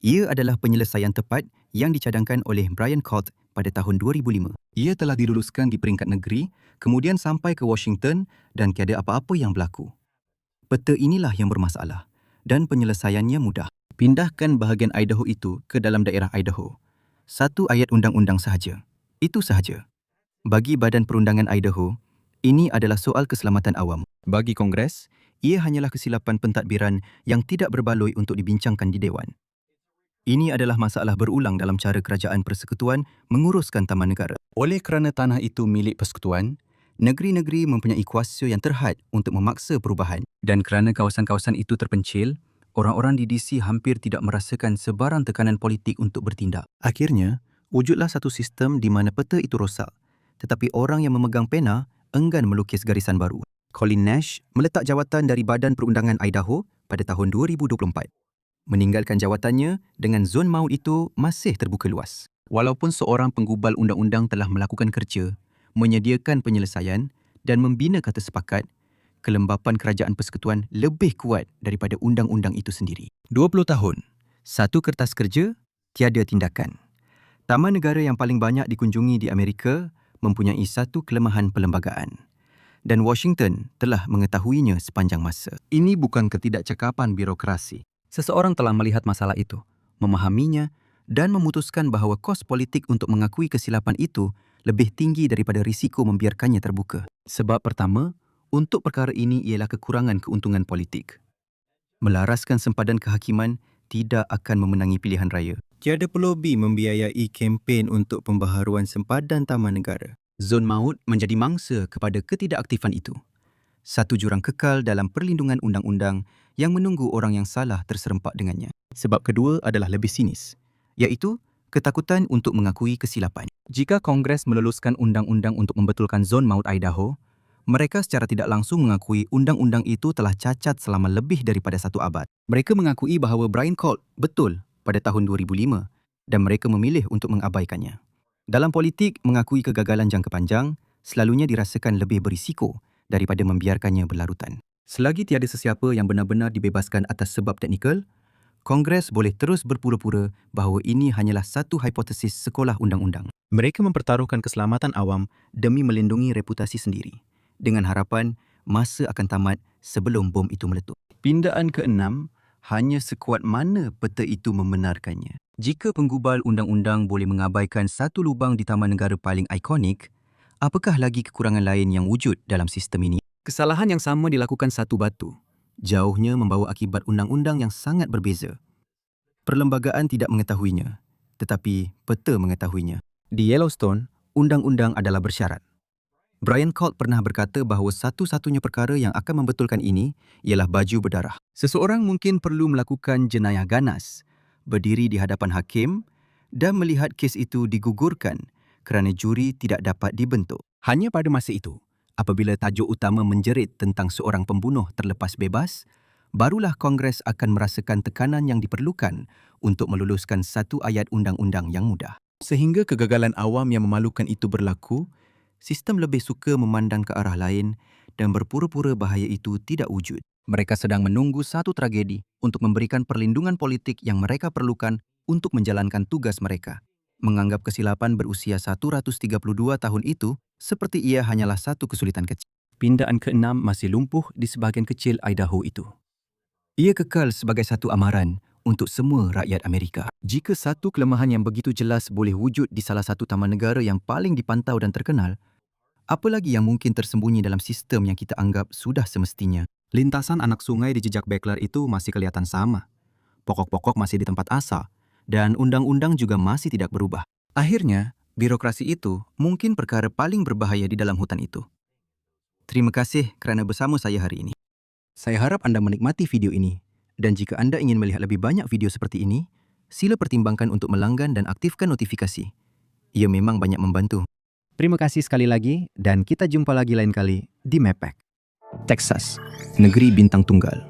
Ia adalah penyelesaian tepat yang dicadangkan oleh Brian Colt pada tahun 2005. Ia telah diluluskan di peringkat negeri, kemudian sampai ke Washington dan tiada apa-apa yang berlaku. Peta inilah yang bermasalah dan penyelesaiannya mudah. Pindahkan bahagian Idaho itu ke dalam daerah Idaho. Satu ayat undang-undang sahaja. Itu sahaja. Bagi Badan Perundangan Idaho, ini adalah soal keselamatan awam. Bagi Kongres, ia hanyalah kesilapan pentadbiran yang tidak berbaloi untuk dibincangkan di Dewan. Ini adalah masalah berulang dalam cara kerajaan persekutuan menguruskan taman negara. Oleh kerana tanah itu milik persekutuan, negeri-negeri mempunyai kuasa yang terhad untuk memaksa perubahan. Dan kerana kawasan-kawasan itu terpencil, orang-orang di DC hampir tidak merasakan sebarang tekanan politik untuk bertindak. Akhirnya, wujudlah satu sistem di mana peta itu rosak, tetapi orang yang memegang pena enggan melukis garisan baru. Colin Nash meletak jawatan dari Badan Perundangan Idaho pada tahun 2024. Meninggalkan jawatannya dengan zon maut itu masih terbuka luas. Walaupun seorang penggubal undang-undang telah melakukan kerja, menyediakan penyelesaian dan membina kata sepakat, kelembapan kerajaan persekutuan lebih kuat daripada undang-undang itu sendiri. 20 tahun, satu kertas kerja, tiada tindakan. Taman negara yang paling banyak dikunjungi di Amerika mempunyai satu kelemahan perlembagaan. Dan Washington telah mengetahuinya sepanjang masa. Ini bukan ketidakcakapan birokrasi. Seseorang telah melihat masalah itu, memahaminya dan memutuskan bahawa kos politik untuk mengakui kesilapan itu lebih tinggi daripada risiko membiarkannya terbuka. Sebab pertama, untuk perkara ini ialah kekurangan keuntungan politik. Melaraskan sempadan kehakiman tidak akan memenangi pilihan raya. Tiada pelobi membiayai kempen untuk pembaharuan sempadan taman negara. Zon maut menjadi mangsa kepada ketidakaktifan itu. Satu jurang kekal dalam perlindungan undang-undang yang menunggu orang yang salah terserempak dengannya. Sebab kedua adalah lebih sinis, iaitu ketakutan untuk mengakui kesilapan. Jika Kongres meluluskan undang-undang untuk membetulkan zon maut Idaho, mereka secara tidak langsung mengakui undang-undang itu telah cacat selama lebih daripada satu abad. Mereka mengakui bahawa Brian Colt betul pada tahun 2005 dan mereka memilih untuk mengabaikannya. Dalam politik, mengakui kegagalan jangka panjang selalunya dirasakan lebih berisiko daripada membiarkannya berlarutan. Selagi tiada sesiapa yang benar-benar dibebaskan atas sebab teknikal, Kongres boleh terus berpura-pura bahawa ini hanyalah satu hipotesis sekolah undang-undang. Mereka mempertaruhkan keselamatan awam demi melindungi reputasi sendiri, dengan harapan masa akan tamat sebelum bom itu meletup. Pindaan ke-6 hanya sekuat mana peta itu membenarkannya. Jika penggubal undang-undang boleh mengabaikan satu lubang di taman negara paling ikonik, apakah lagi kekurangan lain yang wujud dalam sistem ini? Kesalahan yang sama dilakukan Satu Batu. Jauhnya membawa akibat undang-undang yang sangat berbeza. Perlembagaan tidak mengetahuinya, tetapi peta mengetahuinya. Di Yellowstone, undang-undang adalah bersyarat. Brian Colt pernah berkata bahawa satu-satunya perkara yang akan membetulkan ini ialah baju berdarah. Seseorang mungkin perlu melakukan jenayah ganas, berdiri di hadapan hakim dan melihat kes itu digugurkan kerana juri tidak dapat dibentuk. Hanya pada masa itu, apabila tajuk utama menjerit tentang seorang pembunuh terlepas bebas, barulah Kongres akan merasakan tekanan yang diperlukan untuk meluluskan satu ayat undang-undang yang mudah. Sehingga kegagalan awam yang memalukan itu berlaku, sistem lebih suka memandang ke arah lain dan berpura-pura bahaya itu tidak wujud. Mereka sedang menunggu satu tragedi untuk memberikan perlindungan politik yang mereka perlukan untuk menjalankan tugas mereka. Menganggap kesilapan berusia 132 tahun itu seperti ia hanyalah satu kesulitan kecil. Pindaan ke-6 masih lumpuh di sebahagian kecil Idaho itu. Ia kekal sebagai satu amaran untuk semua rakyat Amerika. Jika satu kelemahan yang begitu jelas boleh wujud di salah satu taman negara yang paling dipantau dan terkenal, apa lagi yang mungkin tersembunyi dalam sistem yang kita anggap sudah semestinya? Lintasan anak sungai di jejak Beckler itu masih kelihatan sama. Pokok-pokok masih di tempat asal, dan undang-undang juga masih tidak berubah. Akhirnya, birokrasi itu mungkin perkara paling berbahaya di dalam hutan itu. Terima kasih kerana bersama saya hari ini. Saya harap anda menikmati video ini. Dan jika anda ingin melihat lebih banyak video seperti ini, sila pertimbangkan untuk melanggan dan aktifkan notifikasi. Ia memang banyak membantu. Terima kasih sekali lagi dan kita jumpa lagi lain kali di Mappack. Texas, negeri bintang tunggal.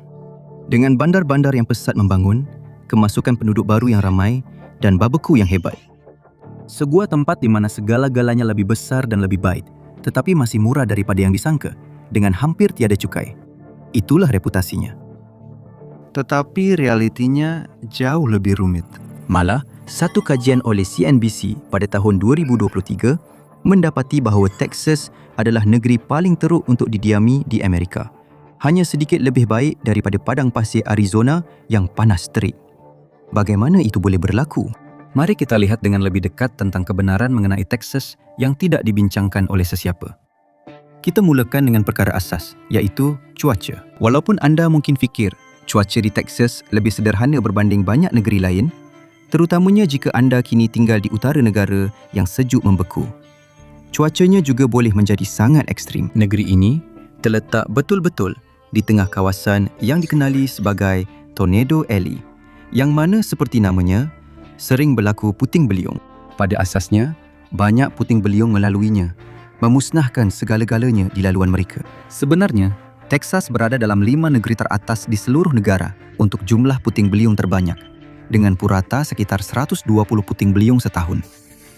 Dengan bandar-bandar yang pesat membangun, kemasukan penduduk baru yang ramai dan babeku yang hebat. Sebuah tempat di mana segala-galanya lebih besar dan lebih baik, tetapi masih murah daripada yang disangka, dengan hampir tiada cukai. Itulah reputasinya. Tetapi realitinya jauh lebih rumit. Malah, satu kajian oleh CNBC pada tahun 2023 mendapati bahawa Texas adalah negeri paling teruk untuk didiami di Amerika. Hanya sedikit lebih baik daripada padang pasir Arizona yang panas terik. Bagaimana itu boleh berlaku? Mari kita lihat dengan lebih dekat tentang kebenaran mengenai Texas yang tidak dibincangkan oleh sesiapa. Kita mulakan dengan perkara asas, iaitu cuaca. Walaupun anda mungkin fikir cuaca di Texas lebih sederhana berbanding banyak negeri lain, terutamanya jika anda kini tinggal di utara negara yang sejuk membeku. Cuacanya juga boleh menjadi sangat ekstrim. Negeri ini terletak betul-betul di tengah kawasan yang dikenali sebagai Tornado Alley, yang mana seperti namanya, sering berlaku puting beliung. Pada asasnya, banyak puting beliung melaluinya, memusnahkan segala-galanya di laluan mereka. Sebenarnya, Texas berada dalam 5 negeri teratas di seluruh negara untuk jumlah puting beliung terbanyak, dengan purata sekitar 120 puting beliung setahun.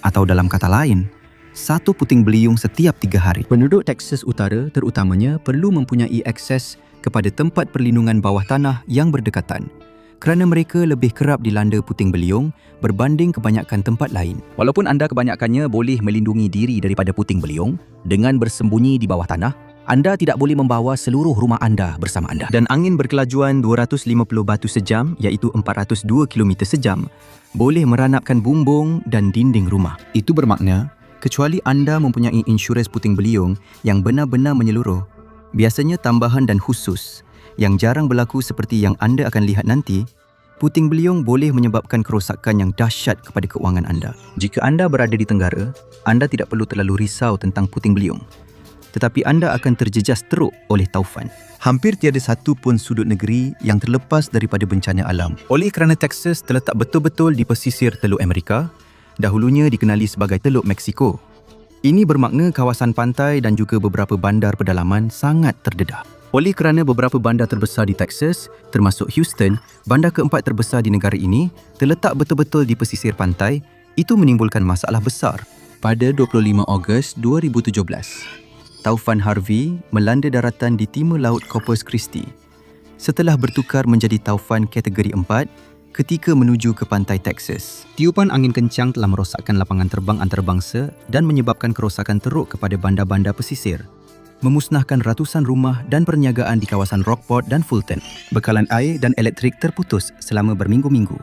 Atau dalam kata lain, satu puting beliung setiap 3 hari. Penduduk Texas Utara terutamanya perlu mempunyai akses kepada tempat perlindungan bawah tanah yang berdekatan kerana mereka lebih kerap dilanda puting beliung berbanding kebanyakan tempat lain. Walaupun anda kebanyakannya boleh melindungi diri daripada puting beliung dengan bersembunyi di bawah tanah, anda tidak boleh membawa seluruh rumah anda bersama anda. Dan angin berkelajuan 250 batu sejam, iaitu 402 km sejam, boleh meranapkan bumbung dan dinding rumah. Itu bermakna, kecuali anda mempunyai insurans puting beliung yang benar-benar menyeluruh, biasanya tambahan dan khusus, yang jarang berlaku seperti yang anda akan lihat nanti, puting beliung boleh menyebabkan kerosakan yang dahsyat kepada keuangan anda. Jika anda berada di Tenggara, anda tidak perlu terlalu risau tentang puting beliung. Tetapi anda akan terjejas teruk oleh taufan. Hampir tiada satu pun sudut negeri yang terlepas daripada bencana alam. Oleh kerana Texas terletak betul-betul di pesisir Teluk Amerika, dahulunya dikenali sebagai Teluk Meksiko. Ini bermakna kawasan pantai dan juga beberapa bandar pedalaman sangat terdedah. Oleh kerana beberapa bandar terbesar di Texas, termasuk Houston, bandar keempat terbesar di negara ini, terletak betul-betul di pesisir pantai, itu menimbulkan masalah besar. Pada 25 Ogos 2017, taufan Harvey melanda daratan di timur laut Corpus Christi setelah bertukar menjadi taufan kategori 4 ketika menuju ke pantai Texas. Tiupan angin kencang telah merosakkan lapangan terbang antarabangsa dan menyebabkan kerosakan teruk kepada bandar-bandar pesisir, memusnahkan ratusan rumah dan perniagaan di kawasan Rockport dan Fulton. Bekalan air dan elektrik terputus selama berminggu-minggu.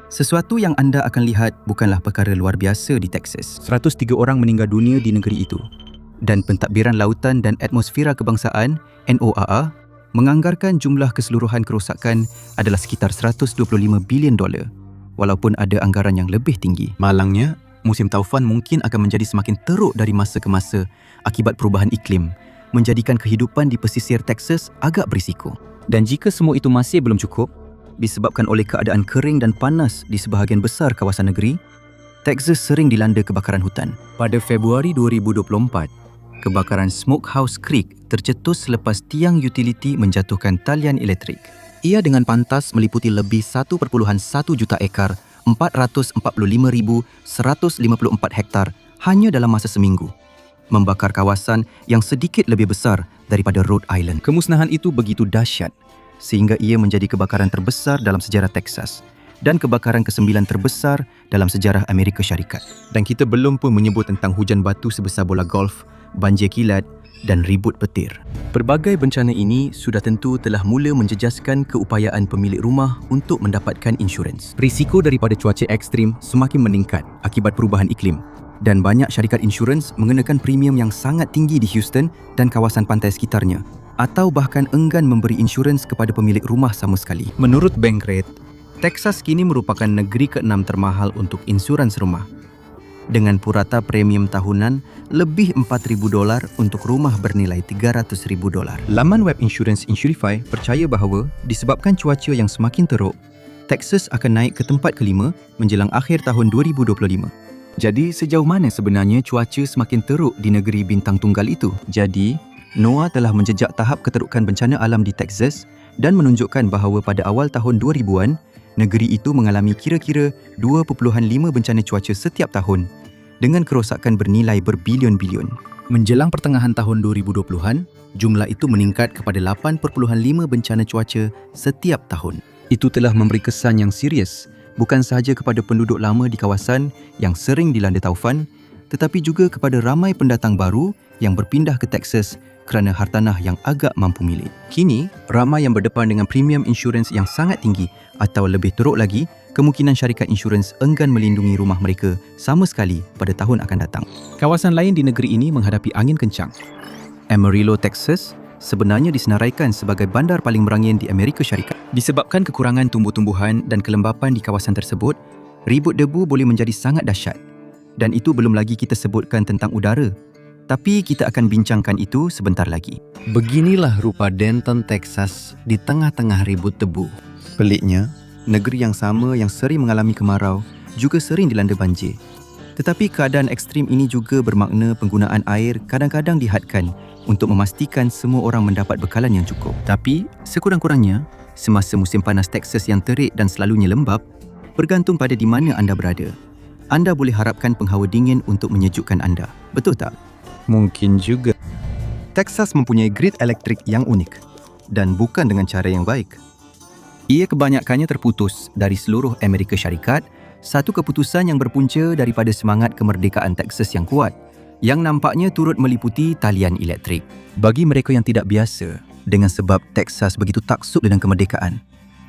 Sesuatu yang anda akan lihat bukanlah perkara luar biasa di Texas. 103 orang meninggal dunia di negeri itu. Dan Pentadbiran Lautan dan Atmosfera Kebangsaan NOAA menganggarkan jumlah keseluruhan kerosakan adalah sekitar $125 bilion, walaupun ada anggaran yang lebih tinggi. Malangnya, musim taufan mungkin akan menjadi semakin teruk dari masa ke masa akibat perubahan iklim, menjadikan kehidupan di pesisir Texas agak berisiko. Dan jika semua itu masih belum cukup, disebabkan oleh keadaan kering dan panas di sebahagian besar kawasan negeri, Texas sering dilanda kebakaran hutan. Pada Februari 2024, Kebakaran Smokehouse Creek tercetus selepas tiang utiliti menjatuhkan talian elektrik. Ia dengan pantas meliputi lebih 1.1 juta ekar, 445,154 hektar hanya dalam masa seminggu, membakar kawasan yang sedikit lebih besar daripada Rhode Island. kemusnahan itu begitu dahsyat Sehingga ia menjadi kebakaran terbesar dalam sejarah Texas dan kebakaran ke-9 terbesar dalam sejarah Amerika Syarikat. dan kita belum pun menyebut tentang hujan batu sebesar bola golf, Banjir kilat dan ribut petir. Pelbagai bencana ini sudah tentu telah mula menjejaskan keupayaan pemilik rumah untuk mendapatkan insurans. Risiko daripada cuaca ekstrim semakin meningkat akibat perubahan iklim Dan banyak syarikat insurans mengenakan premium yang sangat tinggi di Houston dan kawasan pantai sekitarnya, atau bahkan enggan memberi insurans kepada pemilik rumah sama sekali. Menurut Bankrate, Texas kini merupakan negeri ke-6 termahal untuk insurans rumah, dengan purata premium tahunan lebih $4,000 untuk rumah bernilai $300,000. laman web insurans Insurify percaya bahawa disebabkan cuaca yang semakin teruk, Texas akan naik ke tempat kelima menjelang akhir tahun 2025. jadi sejauh mana sebenarnya cuaca semakin teruk di negeri bintang tunggal itu? Jadi, NOAA telah menjejak tahap keterukan bencana alam di Texas dan menunjukkan bahawa pada awal tahun 2000-an, negeri itu mengalami kira-kira 2.5 bencana cuaca setiap tahun dengan kerosakan bernilai berbilion-bilion. Menjelang pertengahan tahun 2020-an, Jumlah itu meningkat kepada 8.5 bencana cuaca setiap tahun. itu telah memberi kesan yang serius bukan sahaja kepada penduduk lama di kawasan yang sering dilanda taufan, tetapi juga kepada ramai pendatang baru yang berpindah ke Texas kerana hartanah yang agak mampu milik. Kini, ramai yang berdepan dengan premium insurans yang sangat tinggi atau lebih teruk lagi, kemungkinan syarikat insurans enggan melindungi rumah mereka sama sekali pada tahun akan datang. kawasan lain di negeri ini menghadapi angin kencang. Amarillo, Texas sebenarnya disenaraikan sebagai bandar paling merangin di Amerika Syarikat. Disebabkan kekurangan tumbuh-tumbuhan dan kelembapan di kawasan tersebut, ribut debu boleh menjadi sangat dahsyat. Dan itu belum lagi kita sebutkan tentang udara. Tapi kita akan bincangkan itu sebentar lagi. Beginilah rupa Denton, Texas di tengah-tengah ribut debu. Peliknya, negeri yang sama yang sering mengalami kemarau juga sering dilanda banjir. Tetapi keadaan ekstrim ini juga bermakna penggunaan air kadang-kadang dihadkan untuk memastikan semua orang mendapat bekalan yang cukup. Tapi, sekurang-kurangnya, semasa musim panas Texas yang terik dan selalunya lembap, bergantung pada di mana anda berada. Anda boleh harapkan penghawa dingin untuk menyejukkan anda. Betul tak? Mungkin juga. Texas mempunyai grid elektrik yang unik dan bukan dengan cara yang baik. Ia kebanyakannya terputus dari seluruh Amerika Syarikat, satu keputusan yang berpunca daripada semangat kemerdekaan Texas yang kuat, yang nampaknya turut meliputi talian elektrik. Bagi mereka yang tidak biasa dengan sebab Texas begitu taksub dengan kemerdekaan,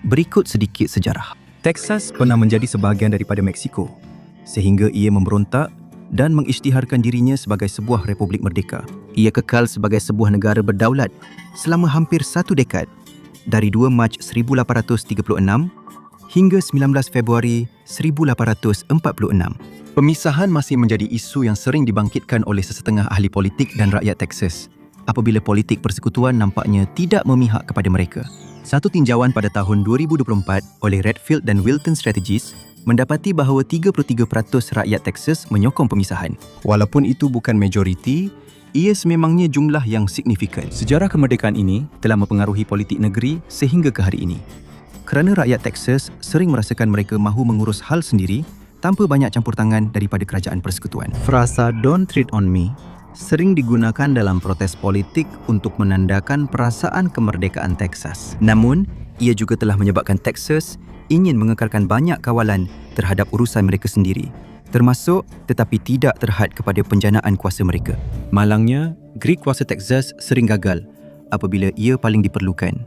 berikut sedikit sejarah. Texas pernah menjadi sebahagian daripada Meksiko, Sehingga ia memberontak dan mengisytiharkan dirinya sebagai sebuah republik merdeka. Ia kekal sebagai sebuah negara berdaulat selama hampir 1 dekad, dari 2 Mac 1836 hingga 19 Februari 1846. pemisahan masih menjadi isu yang sering dibangkitkan oleh sesetengah ahli politik dan rakyat Texas Apabila politik persekutuan nampaknya tidak memihak kepada mereka. Satu tinjauan pada tahun 2024 oleh Redfield dan Wilton Strategies mendapati bahawa 33% rakyat Texas menyokong pemisahan. Walaupun itu bukan majoriti, ia sememangnya jumlah yang signifikan. Sejarah kemerdekaan ini telah mempengaruhi politik negeri sehingga ke hari ini. Kerana rakyat Texas sering merasakan mereka mahu mengurus hal sendiri tanpa banyak campur tangan daripada kerajaan persekutuan. Frasa "Don't tread on me" sering digunakan dalam protes politik untuk menandakan perasaan kemerdekaan Texas. Namun, ia juga telah menyebabkan Texas ingin mengekalkan banyak kawalan terhadap urusan mereka sendiri, termasuk tetapi tidak terhad kepada penjanaan kuasa mereka. Malangnya, grid kuasa Texas sering gagal apabila ia paling diperlukan.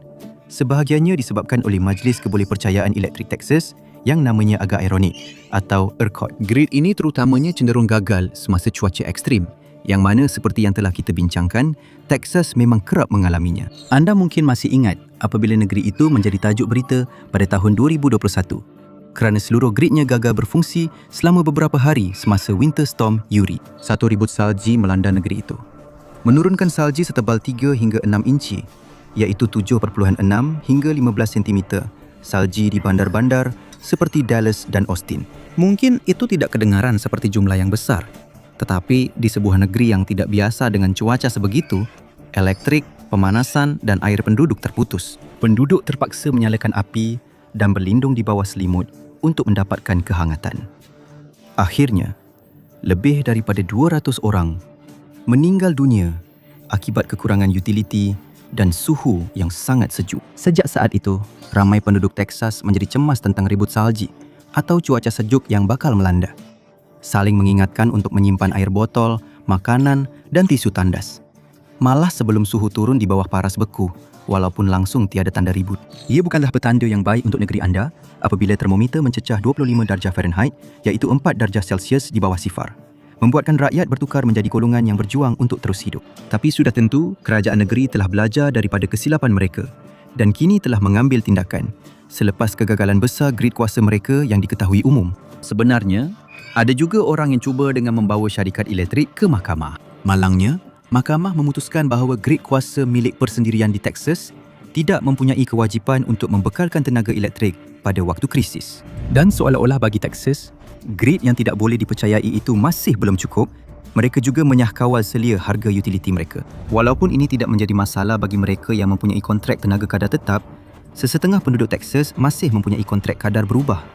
Sebahagiannya disebabkan oleh Majlis Kebolehpercayaan Elektrik Texas yang namanya agak ironik atau ERCOT. Grid ini terutamanya cenderung gagal semasa cuaca ekstrim, yang mana seperti yang telah kita bincangkan, Texas memang kerap mengalaminya. Anda mungkin masih ingat apabila negeri itu menjadi tajuk berita pada tahun 2021 kerana seluruh gridnya gagal berfungsi selama beberapa hari semasa Winter Storm Uri. Satu ribut salji melanda negeri itu, menurunkan salji setebal 3 hingga 6 inci, iaitu 7.6 hingga 15 cm salji di bandar-bandar seperti Dallas dan Austin. Mungkin itu tidak kedengaran seperti jumlah yang besar, tetapi di sebuah negeri yang tidak biasa dengan cuaca sebegitu, elektrik, pemanasan dan air penduduk terputus. Penduduk terpaksa menyalakan api dan berlindung di bawah selimut untuk mendapatkan kehangatan. Akhirnya, lebih daripada 200 orang meninggal dunia akibat kekurangan utiliti dan suhu yang sangat sejuk. Sejak saat itu, ramai penduduk Texas menjadi cemas tentang ribut salji atau cuaca sejuk yang bakal melanda. Saling mengingatkan untuk menyimpan air botol, makanan dan tisu tandas. Malah sebelum suhu turun di bawah paras beku, walaupun langsung tiada tanda ribut. Ia bukanlah petanda yang baik untuk negeri anda apabila termometer mencecah 25 darjah Fahrenheit, iaitu 4 darjah Celsius di bawah sifar, membuatkan rakyat bertukar menjadi golongan yang berjuang untuk terus hidup. Tapi sudah tentu, kerajaan negeri telah belajar daripada kesilapan mereka dan kini telah mengambil tindakan selepas kegagalan besar grid kuasa mereka yang diketahui umum. Sebenarnya, ada juga orang yang cuba dengan membawa syarikat elektrik ke mahkamah. Malangnya, mahkamah memutuskan bahawa grid kuasa milik persendirian di Texas tidak mempunyai kewajipan untuk membekalkan tenaga elektrik pada waktu krisis. Dan seolah-olah bagi Texas, grid yang tidak boleh dipercayai itu masih belum cukup, mereka juga menyahkawal selia harga utiliti mereka. Walaupun ini tidak menjadi masalah bagi mereka yang mempunyai kontrak tenaga kadar tetap, sesetengah penduduk Texas masih mempunyai kontrak kadar berubah,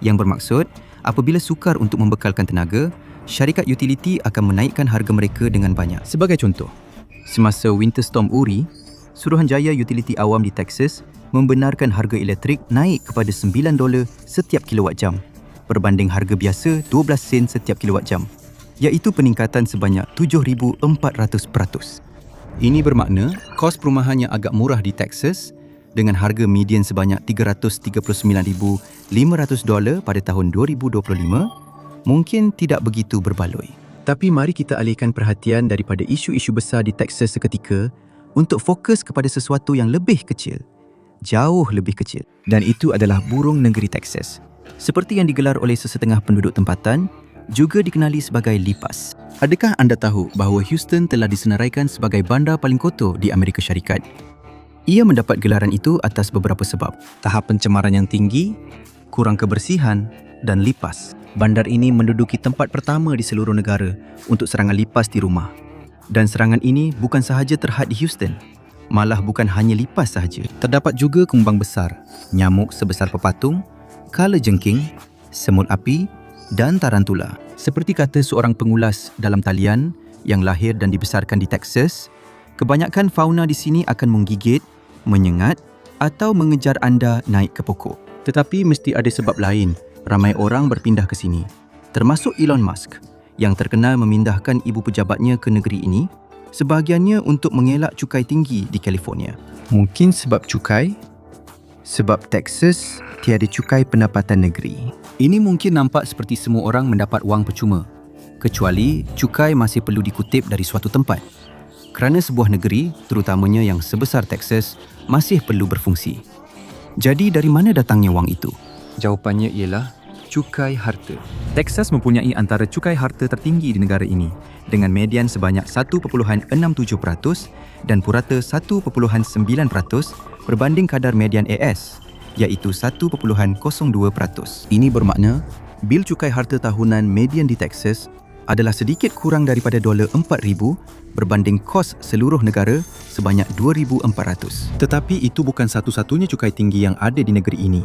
yang bermaksud apabila sukar untuk membekalkan tenaga, syarikat utiliti akan menaikkan harga mereka dengan banyak. Sebagai contoh, semasa Winter Storm Uri, Suruhanjaya Utiliti Awam di Texas membenarkan harga elektrik naik kepada $9 setiap kilowatt jam berbanding harga biasa 12 sen setiap kilowatt jam, iaitu peningkatan sebanyak 7,400%. Ini bermakna kos perumahan yang agak murah di Texas dengan harga median sebanyak $339,500 pada tahun 2025 mungkin tidak begitu berbaloi. Tapi mari kita alihkan perhatian daripada isu-isu besar di Texas seketika untuk fokus kepada sesuatu yang lebih kecil, jauh lebih kecil. Dan itu adalah burung negeri Texas. Seperti yang digelar oleh sesetengah penduduk tempatan, juga dikenali sebagai lipas. Adakah anda tahu bahawa Houston telah disenaraikan sebagai bandar paling kotor di Amerika Syarikat? Ia mendapat gelaran itu atas beberapa sebab. Tahap pencemaran yang tinggi, kurang kebersihan dan lipas. Bandar ini menduduki tempat pertama di seluruh negara untuk serangan lipas di rumah. Dan serangan ini bukan sahaja terhad di Houston, malah bukan hanya lipas sahaja. Terdapat juga kumbang besar, nyamuk sebesar pepatung, kalajengking, semut api dan tarantula. Seperti kata seorang pengulas dalam talian yang lahir dan dibesarkan di Texas, kebanyakan fauna di sini akan menggigit, menyengat atau mengejar anda naik ke pokok. Tetapi mesti ada sebab lain ramai orang berpindah ke sini, termasuk Elon Musk yang terkenal memindahkan ibu pejabatnya ke negeri ini, sebahagiannya untuk mengelak cukai tinggi di California. Mungkin sebab cukai? Sebab Texas tiada cukai pendapatan negeri. Ini mungkin nampak seperti semua orang mendapat wang percuma, kecuali cukai masih perlu dikutip dari suatu tempat. Kerana sebuah negeri, terutamanya yang sebesar Texas, masih perlu berfungsi. Jadi dari mana datangnya wang itu? Jawapannya ialah cukai harta. Texas mempunyai antara cukai harta tertinggi di negara ini dengan median sebanyak 1.67% dan purata 1.9% berbanding kadar median AS iaitu 1.02%. Ini bermakna bil cukai harta tahunan median di Texas adalah sedikit kurang daripada $4,000 berbanding kos seluruh negara sebanyak $2,400. Tetapi itu bukan satu-satunya cukai tinggi yang ada di negeri ini.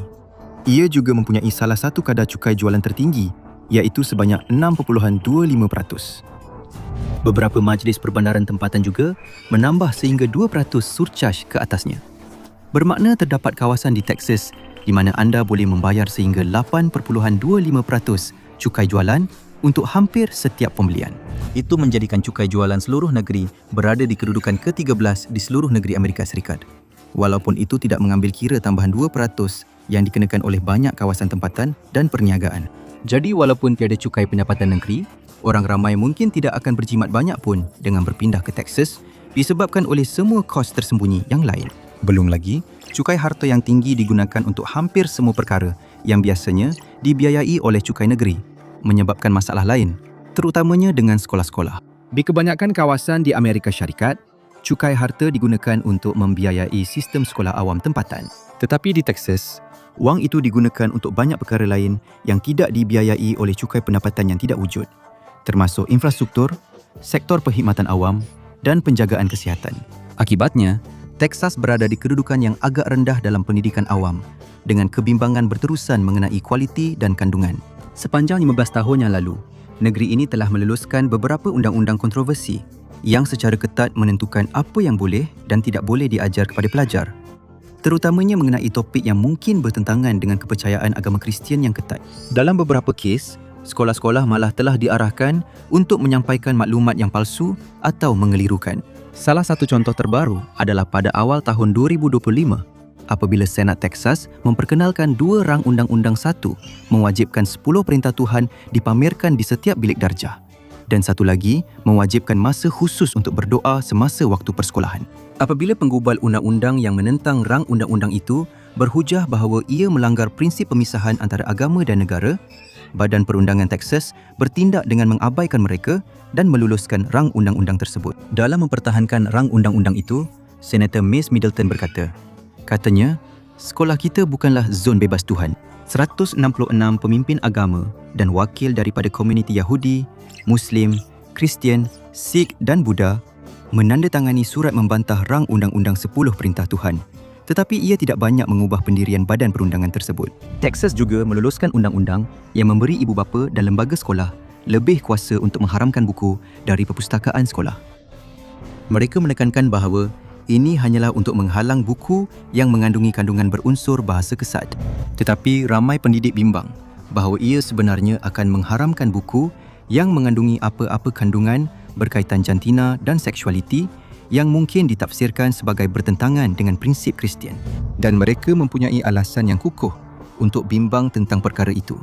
Ia juga mempunyai salah satu kadar cukai jualan tertinggi, iaitu sebanyak 6.25%. Beberapa majlis perbandaran tempatan juga menambah sehingga 2% surcharge ke atasnya. Bermakna terdapat kawasan di Texas di mana anda boleh membayar sehingga 8.25% cukai jualan untuk hampir setiap pembelian. Itu menjadikan cukai jualan seluruh negeri berada di kedudukan ke-13 di seluruh negeri Amerika Serikat. Walaupun itu tidak mengambil kira tambahan 2% yang dikenakan oleh banyak kawasan tempatan dan perniagaan. Jadi walaupun tiada cukai pendapatan negeri, orang ramai mungkin tidak akan berjimat banyak pun dengan berpindah ke Texas disebabkan oleh semua kos tersembunyi yang lain. Belum lagi, cukai harta yang tinggi digunakan untuk hampir semua perkara yang biasanya dibiayai oleh cukai negeri, menyebabkan masalah lain, terutamanya dengan sekolah-sekolah. Di kebanyakan kawasan di Amerika Syarikat, cukai harta digunakan untuk membiayai sistem sekolah awam tempatan. Tetapi di Texas, wang itu digunakan untuk banyak perkara lain yang tidak dibiayai oleh cukai pendapatan yang tidak wujud, termasuk infrastruktur, sektor perkhidmatan awam dan penjagaan kesihatan. Akibatnya, Texas berada di kedudukan yang agak rendah dalam pendidikan awam dengan kebimbangan berterusan mengenai kualiti dan kandungan. Sepanjang 15 tahun yang lalu, negeri ini telah meluluskan beberapa undang-undang kontroversi yang secara ketat menentukan apa yang boleh dan tidak boleh diajar kepada pelajar, terutamanya mengenai topik yang mungkin bertentangan dengan kepercayaan agama Kristian yang ketat. Dalam beberapa kes, sekolah-sekolah malah telah diarahkan untuk menyampaikan maklumat yang palsu atau mengelirukan. Salah satu contoh terbaru adalah pada awal tahun 2025, apabila Senat Texas memperkenalkan 2 rang undang-undang 1 mewajibkan 10 perintah Tuhan dipamerkan di setiap bilik darjah, dan satu lagi mewajibkan masa khusus untuk berdoa semasa waktu persekolahan. Apabila penggubal undang-undang yang menentang rang undang-undang itu berhujah bahawa ia melanggar prinsip pemisahan antara agama dan negara, Badan Perundangan Texas bertindak dengan mengabaikan mereka dan meluluskan rang undang-undang tersebut. Dalam mempertahankan rang undang-undang itu, Senator Miss Middleton berkata, katanya, sekolah kita bukanlah zon bebas Tuhan. 166 pemimpin agama dan wakil daripada komuniti Yahudi, Muslim, Kristian, Sikh dan Buddha menandatangani surat membantah rang undang-undang 10 perintah Tuhan. Tetapi ia tidak banyak mengubah pendirian badan perundangan tersebut. Texas juga meluluskan undang-undang yang memberi ibu bapa dan lembaga sekolah lebih kuasa untuk mengharamkan buku dari perpustakaan sekolah. Mereka menekankan bahawa ini hanyalah untuk menghalang buku yang mengandungi kandungan berunsur bahasa kesat. Tetapi ramai pendidik bimbang bahawa ia sebenarnya akan mengharamkan buku yang mengandungi apa-apa kandungan berkaitan jantina dan seksualiti yang mungkin ditafsirkan sebagai bertentangan dengan prinsip Kristian. Dan mereka mempunyai alasan yang kukuh untuk bimbang tentang perkara itu.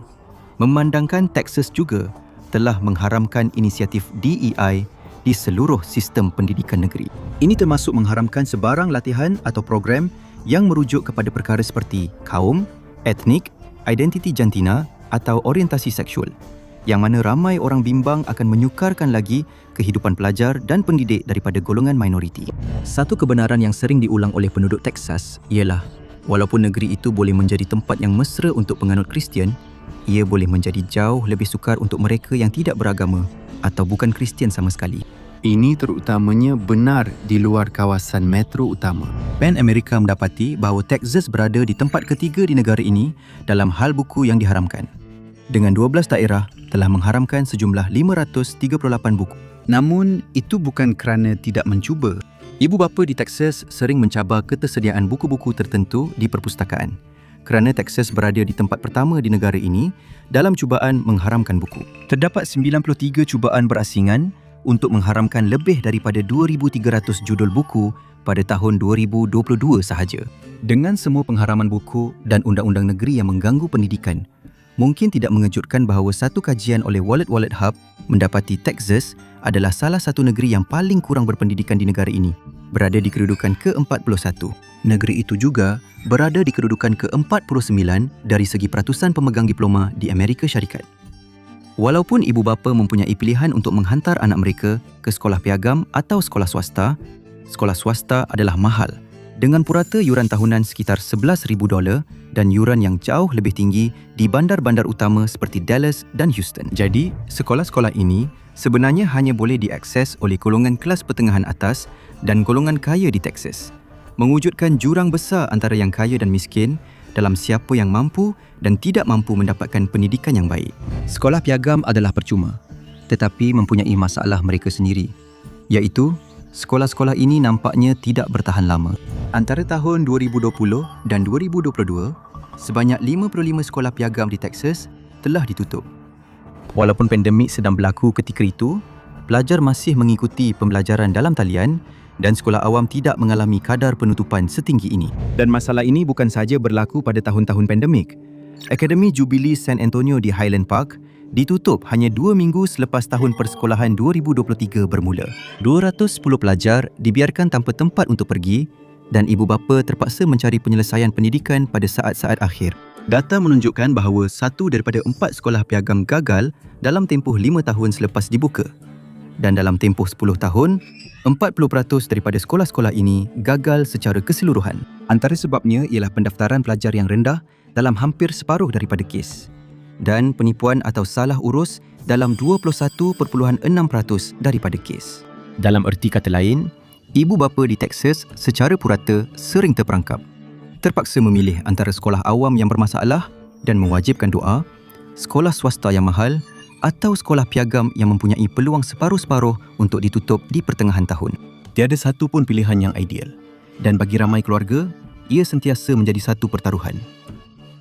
Memandangkan Texas juga telah mengharamkan inisiatif DEI di seluruh sistem pendidikan negeri. Ini termasuk mengharamkan sebarang latihan atau program yang merujuk kepada perkara seperti kaum, etnik, identiti jantina atau orientasi seksual, yang mana ramai orang bimbang akan menyukarkan lagi kehidupan pelajar dan pendidik daripada golongan minoriti. Satu kebenaran yang sering diulang oleh penduduk Texas ialah, walaupun negeri itu boleh menjadi tempat yang mesra untuk penganut Kristian, ia boleh menjadi jauh lebih sukar untuk mereka yang tidak beragama atau bukan Kristian sama sekali. Ini terutamanya benar di luar kawasan metro utama. PEN Amerika mendapati bahawa Texas berada di tempat ketiga di negara ini dalam hal buku yang diharamkan, dengan 12 daerah telah mengharamkan sejumlah 538 buku. Namun, itu bukan kerana tidak mencuba. Ibu bapa di Texas sering mencabar ketersediaan buku-buku tertentu di perpustakaan kerana Texas berada di tempat pertama di negara ini dalam cubaan mengharamkan buku. Terdapat 93 cubaan berasingan untuk mengharamkan lebih daripada 2,300 judul buku pada tahun 2022 sahaja. Dengan semua pengharaman buku dan undang-undang negeri yang mengganggu pendidikan, mungkin tidak mengejutkan bahawa satu kajian oleh Wallet Wallet Hub mendapati Texas adalah salah satu negeri yang paling kurang berpendidikan di negara ini, berada di kedudukan ke-41. Negeri itu juga berada di kedudukan ke-49 dari segi peratusan pemegang diploma di Amerika Syarikat. Walaupun ibu bapa mempunyai pilihan untuk menghantar anak mereka ke sekolah piagam atau sekolah swasta adalah mahal, dengan purata yuran tahunan sekitar $11,000 dan yuran yang jauh lebih tinggi di bandar-bandar utama seperti Dallas dan Houston. Jadi, sekolah-sekolah ini sebenarnya hanya boleh diakses oleh golongan kelas pertengahan atas dan golongan kaya di Texas, mewujudkan jurang besar antara yang kaya dan miskin dalam siapa yang mampu dan tidak mampu mendapatkan pendidikan yang baik. Sekolah piagam adalah percuma, tetapi mempunyai masalah mereka sendiri, iaitu sekolah-sekolah ini nampaknya tidak bertahan lama. Antara tahun 2020 dan 2022, sebanyak 55 sekolah piagam di Texas telah ditutup. Walaupun pandemik sedang berlaku ketika itu, pelajar masih mengikuti pembelajaran dalam talian dan sekolah awam tidak mengalami kadar penutupan setinggi ini. Dan masalah ini bukan sahaja berlaku pada tahun-tahun pandemik. Akademi Jubilee San Antonio di Highland Park ditutup hanya 2 minggu selepas tahun persekolahan 2023 bermula. 210 pelajar dibiarkan tanpa tempat untuk pergi dan ibu bapa terpaksa mencari penyelesaian pendidikan pada saat-saat akhir. Data menunjukkan bahawa 1 daripada 4 sekolah piagam gagal dalam tempoh 5 tahun selepas dibuka. Dan dalam tempoh 10 tahun, 40% daripada sekolah-sekolah ini gagal secara keseluruhan. Antara sebabnya ialah pendaftaran pelajar yang rendah dalam hampir separuh daripada kes dan penipuan atau salah urus dalam 21.6% daripada kes. Dalam erti kata lain, ibu bapa di Texas secara purata sering terperangkap. Terpaksa memilih antara sekolah awam yang bermasalah dan mewajibkan doa, sekolah swasta yang mahal atau sekolah piagam yang mempunyai peluang separuh-separuh untuk ditutup di pertengahan tahun. Tiada satu pun pilihan yang ideal. Dan bagi ramai keluarga, ia sentiasa menjadi satu pertaruhan.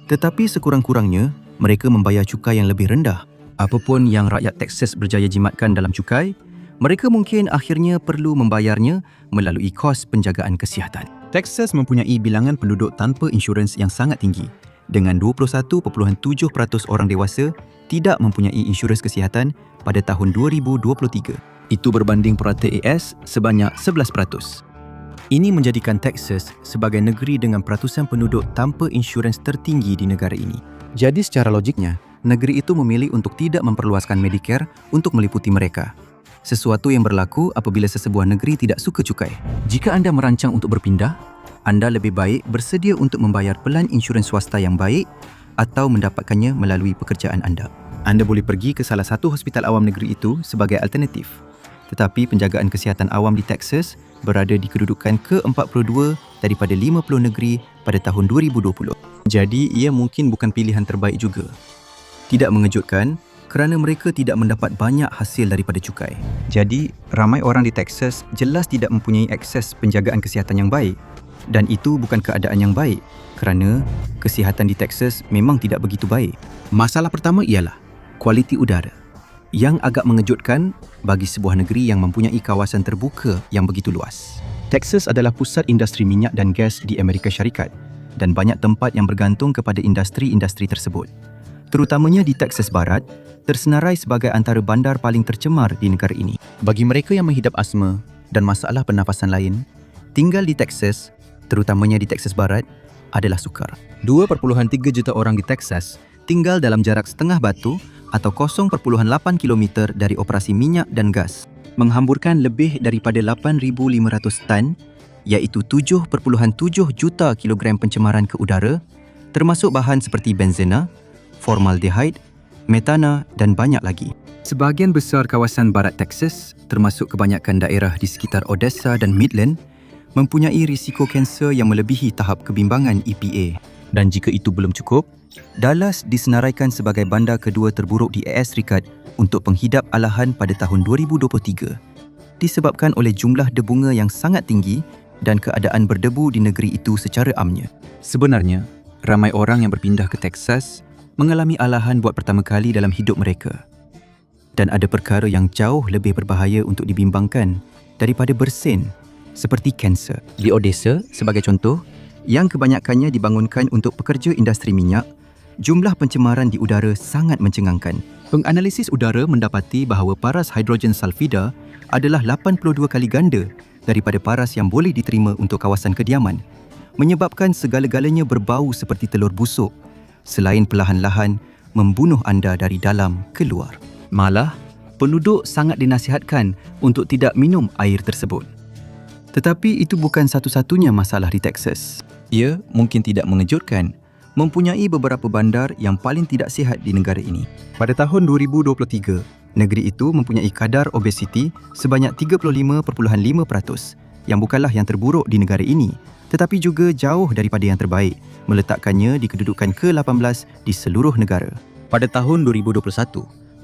Tetapi sekurang-kurangnya, mereka membayar cukai yang lebih rendah. Apapun yang rakyat Texas berjaya jimatkan dalam cukai, mereka mungkin akhirnya perlu membayarnya melalui kos penjagaan kesihatan. Texas mempunyai bilangan penduduk tanpa insurans yang sangat tinggi, dengan 21.7% orang dewasa tidak mempunyai insurans kesihatan pada tahun 2023. Itu berbanding purata AS sebanyak 11%. Ini menjadikan Texas sebagai negeri dengan peratusan penduduk tanpa insurans tertinggi di negara ini. Jadi secara logiknya, negeri itu memilih untuk tidak memperluaskan Medicare untuk meliputi mereka. Sesuatu yang berlaku apabila sesebuah negeri tidak suka cukai. Jika anda merancang untuk berpindah, anda lebih baik bersedia untuk membayar pelan insurans swasta yang baik atau mendapatkannya melalui pekerjaan anda. Anda boleh pergi ke salah satu hospital awam negeri itu sebagai alternatif. Tetapi penjagaan kesihatan awam di Texas berada di kedudukan ke-42 daripada 50 negeri pada tahun 2020. Jadi, ia mungkin bukan pilihan terbaik juga. Tidak mengejutkan kerana mereka tidak mendapat banyak hasil daripada cukai. Jadi, ramai orang di Texas jelas tidak mempunyai akses penjagaan kesihatan yang baik. Dan itu bukan keadaan yang baik kerana kesihatan di Texas memang tidak begitu baik. Masalah pertama ialah kualiti udara yang agak mengejutkan bagi sebuah negeri yang mempunyai kawasan terbuka yang begitu luas. Texas adalah pusat industri minyak dan gas di Amerika Syarikat dan banyak tempat yang bergantung kepada industri-industri tersebut. Terutamanya di Texas Barat, tersenarai sebagai antara bandar paling tercemar di negara ini. Bagi mereka yang menghidap asma dan masalah pernafasan lain, tinggal di Texas, terutamanya di Texas Barat, adalah sukar. 2.3 juta orang di Texas tinggal dalam jarak setengah batu atau 0.8 km dari operasi minyak dan gas, menghamburkan lebih daripada 8,500 tan, iaitu 7.7 juta kilogram pencemaran ke udara, termasuk bahan seperti benzena, formaldehyde, metana dan banyak lagi. Sebahagian besar kawasan barat Texas, termasuk kebanyakan daerah di sekitar Odessa dan Midland, mempunyai risiko kanser yang melebihi tahap kebimbangan EPA. Dan jika itu belum cukup, Dallas disenaraikan sebagai bandar kedua terburuk di AS Serikat untuk penghidap alahan pada tahun 2023, disebabkan oleh jumlah debunga yang sangat tinggi dan keadaan berdebu di negeri itu secara amnya. Sebenarnya, ramai orang yang berpindah ke Texas mengalami alahan buat pertama kali dalam hidup mereka. Dan ada perkara yang jauh lebih berbahaya untuk dibimbangkan daripada bersin, seperti kanser. Di Odessa, sebagai contoh, yang kebanyakannya dibangunkan untuk pekerja industri minyak, jumlah pencemaran di udara sangat mencengangkan. Penganalisis udara mendapati bahawa paras hidrogen sulfida adalah 82 kali ganda daripada paras yang boleh diterima untuk kawasan kediaman, menyebabkan segala-galanya berbau seperti telur busuk, selain perlahan-lahan membunuh anda dari dalam ke luar. Malah, penduduk sangat dinasihatkan untuk tidak minum air tersebut. Tetapi itu bukan satu-satunya masalah di Texas. Ia mungkin tidak mengejutkan, mempunyai beberapa bandar yang paling tidak sihat di negara ini. Pada tahun 2023, negeri itu mempunyai kadar obesiti sebanyak 35.5%, yang bukanlah yang terburuk di negara ini, tetapi juga jauh daripada yang terbaik, meletakkannya di kedudukan ke-18 di seluruh negara. Pada tahun 2021,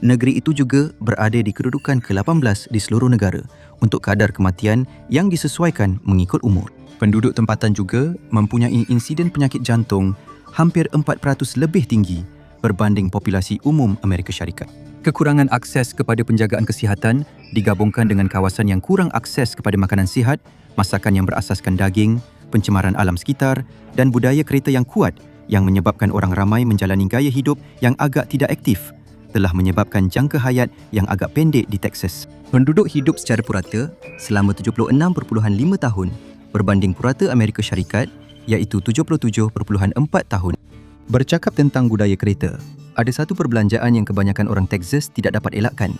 negeri itu juga berada di kedudukan ke-18 di seluruh negara untuk kadar kematian yang disesuaikan mengikut umur. Penduduk tempatan juga mempunyai insiden penyakit jantung hampir 4% lebih tinggi berbanding populasi umum Amerika Syarikat. Kekurangan akses kepada penjagaan kesihatan digabungkan dengan kawasan yang kurang akses kepada makanan sihat, masakan yang berasaskan daging, pencemaran alam sekitar dan budaya kereta yang kuat yang menyebabkan orang ramai menjalani gaya hidup yang agak tidak aktif telah menyebabkan jangka hayat yang agak pendek di Texas. Penduduk hidup secara purata selama 76.5 tahun berbanding purata Amerika Syarikat iaitu 77.4 tahun. Bercakap tentang budaya kereta, ada satu perbelanjaan yang kebanyakan orang Texas tidak dapat elakkan,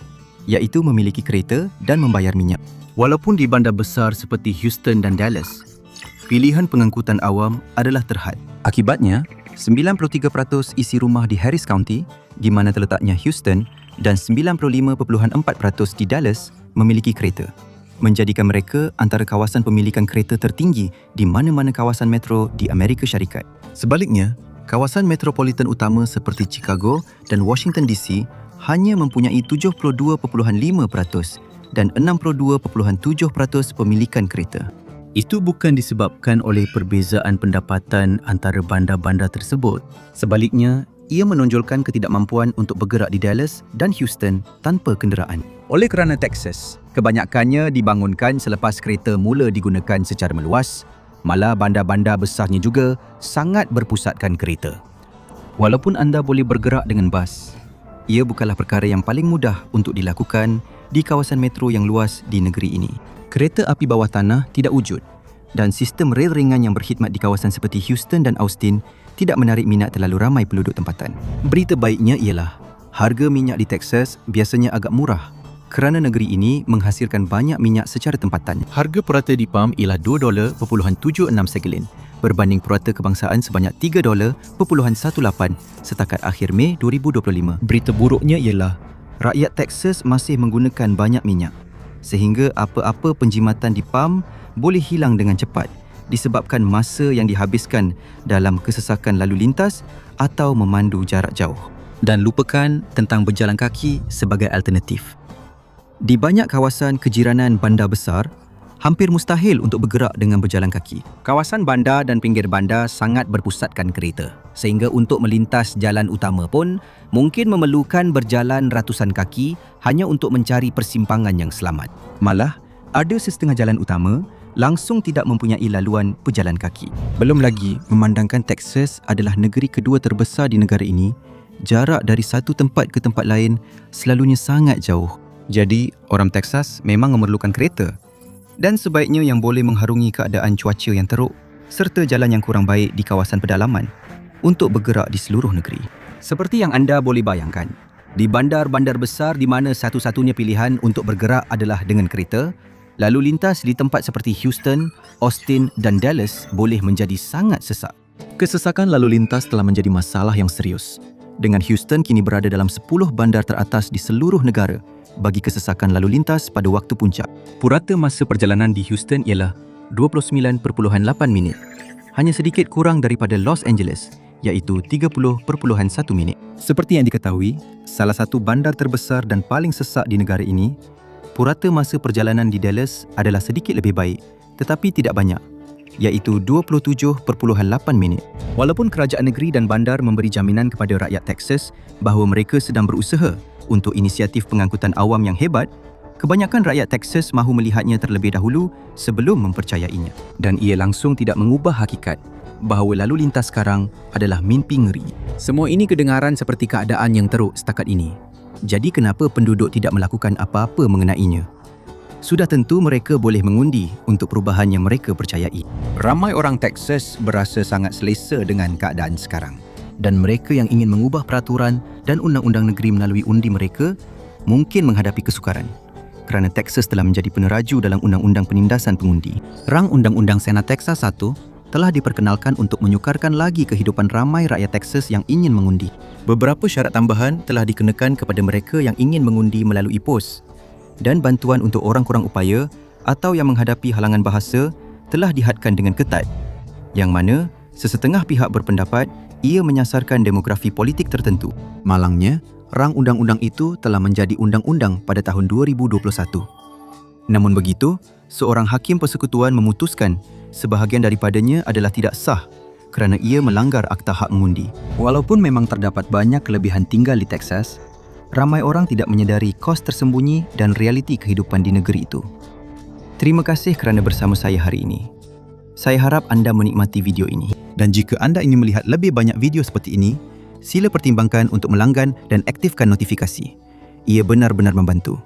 iaitu memiliki kereta dan membayar minyak. Walaupun di bandar besar seperti Houston dan Dallas, pilihan pengangkutan awam adalah terhad. Akibatnya, 93% isi rumah di Harris County, di mana terletaknya Houston, dan 95.4% di Dallas memiliki kereta, menjadikan mereka antara kawasan pemilikan kereta tertinggi di mana-mana kawasan metro di Amerika Syarikat. Sebaliknya, kawasan metropolitan utama seperti Chicago dan Washington DC hanya mempunyai 72.5% dan 62.7% pemilikan kereta. Itu bukan disebabkan oleh perbezaan pendapatan antara bandar-bandar tersebut. Sebaliknya, ia menonjolkan ketidakmampuan untuk bergerak di Dallas dan Houston tanpa kenderaan. Oleh kerana Texas, kebanyakannya dibangunkan selepas kereta mula digunakan secara meluas, malah bandar-bandar besarnya juga sangat berpusatkan kereta. Walaupun anda boleh bergerak dengan bas, ia bukanlah perkara yang paling mudah untuk dilakukan di kawasan metro yang luas di negeri ini. Kereta api bawah tanah tidak wujud dan sistem rel ringan yang berkhidmat di kawasan seperti Houston dan Austin tidak menarik minat terlalu ramai penduduk tempatan. Berita baiknya ialah harga minyak di Texas biasanya agak murah kerana negeri ini menghasilkan banyak minyak secara tempatan. Harga purata di pam ialah $2.76 segelin berbanding purata kebangsaan sebanyak $3.18 setakat akhir Mei 2025. Berita buruknya ialah rakyat Texas masih menggunakan banyak minyak sehingga apa-apa penjimatan di pam boleh hilang dengan cepat disebabkan masa yang dihabiskan dalam kesesakan lalu lintas atau memandu jarak jauh. Dan lupakan tentang berjalan kaki sebagai alternatif. Di banyak kawasan kejiranan bandar besar, hampir mustahil untuk bergerak dengan berjalan kaki. Kawasan bandar dan pinggir bandar sangat berpusatkan kereta, sehingga untuk melintas jalan utama pun mungkin memerlukan berjalan ratusan kaki hanya untuk mencari persimpangan yang selamat. Malah, ada setengah jalan utama langsung tidak mempunyai laluan pejalan kaki. Belum lagi, memandangkan Texas adalah negeri kedua terbesar di negara ini, jarak dari satu tempat ke tempat lain selalunya sangat jauh. Jadi, orang Texas memang memerlukan kereta. Dan sebaiknya yang boleh mengharungi keadaan cuaca yang teruk serta jalan yang kurang baik di kawasan pedalaman untuk bergerak di seluruh negeri. Seperti yang anda boleh bayangkan, di bandar-bandar besar di mana satu-satunya pilihan untuk bergerak adalah dengan kereta, lalu lintas di tempat seperti Houston, Austin dan Dallas boleh menjadi sangat sesak. Kesesakan lalu lintas telah menjadi masalah yang serius. Dengan Houston kini berada dalam 10 bandar teratas di seluruh negara bagi kesesakan lalu lintas pada waktu puncak. Purata masa perjalanan di Houston ialah 29.8 minit. Hanya sedikit kurang daripada Los Angeles, iaitu 30.1 minit. Seperti yang diketahui, salah satu bandar terbesar dan paling sesak di negara ini, purata masa perjalanan di Dallas adalah sedikit lebih baik, tetapi tidak banyak, iaitu 27.8 minit. Walaupun kerajaan negeri dan bandar memberi jaminan kepada rakyat Texas bahawa mereka sedang berusaha untuk inisiatif pengangkutan awam yang hebat, kebanyakan rakyat Texas mahu melihatnya terlebih dahulu sebelum mempercayainya. Dan ia langsung tidak mengubah hakikat bahawa lalu lintas sekarang adalah mimpi ngeri. Semua ini kedengaran seperti keadaan yang teruk setakat ini. Jadi kenapa penduduk tidak melakukan apa-apa mengenainya? Sudah tentu mereka boleh mengundi untuk perubahan yang mereka percayai. Ramai orang Texas berasa sangat selesa dengan keadaan sekarang. Dan mereka yang ingin mengubah peraturan dan undang-undang negeri melalui undi mereka mungkin menghadapi kesukaran kerana Texas telah menjadi peneraju dalam undang-undang penindasan pengundi. Rang Undang-Undang Senat Texas 1 telah diperkenalkan untuk menyukarkan lagi kehidupan ramai rakyat Texas yang ingin mengundi. Beberapa syarat tambahan telah dikenakan kepada mereka yang ingin mengundi melalui pos dan bantuan untuk orang kurang upaya atau yang menghadapi halangan bahasa telah dihadkan dengan ketat, yang mana sesetengah pihak berpendapat ia menyasarkan demografi politik tertentu. Malangnya, rang undang-undang itu telah menjadi undang-undang pada tahun 2021. Namun begitu, seorang hakim persekutuan memutuskan sebahagian daripadanya adalah tidak sah kerana ia melanggar Akta Hak Mengundi. Walaupun memang terdapat banyak kelebihan tinggal di Texas, ramai orang tidak menyedari kos tersembunyi dan realiti kehidupan di negeri itu. Terima kasih kerana bersama saya hari ini. Saya harap anda menikmati video ini. Dan jika anda ingin melihat lebih banyak video seperti ini, sila pertimbangkan untuk melanggan dan aktifkan notifikasi. Ia benar-benar membantu.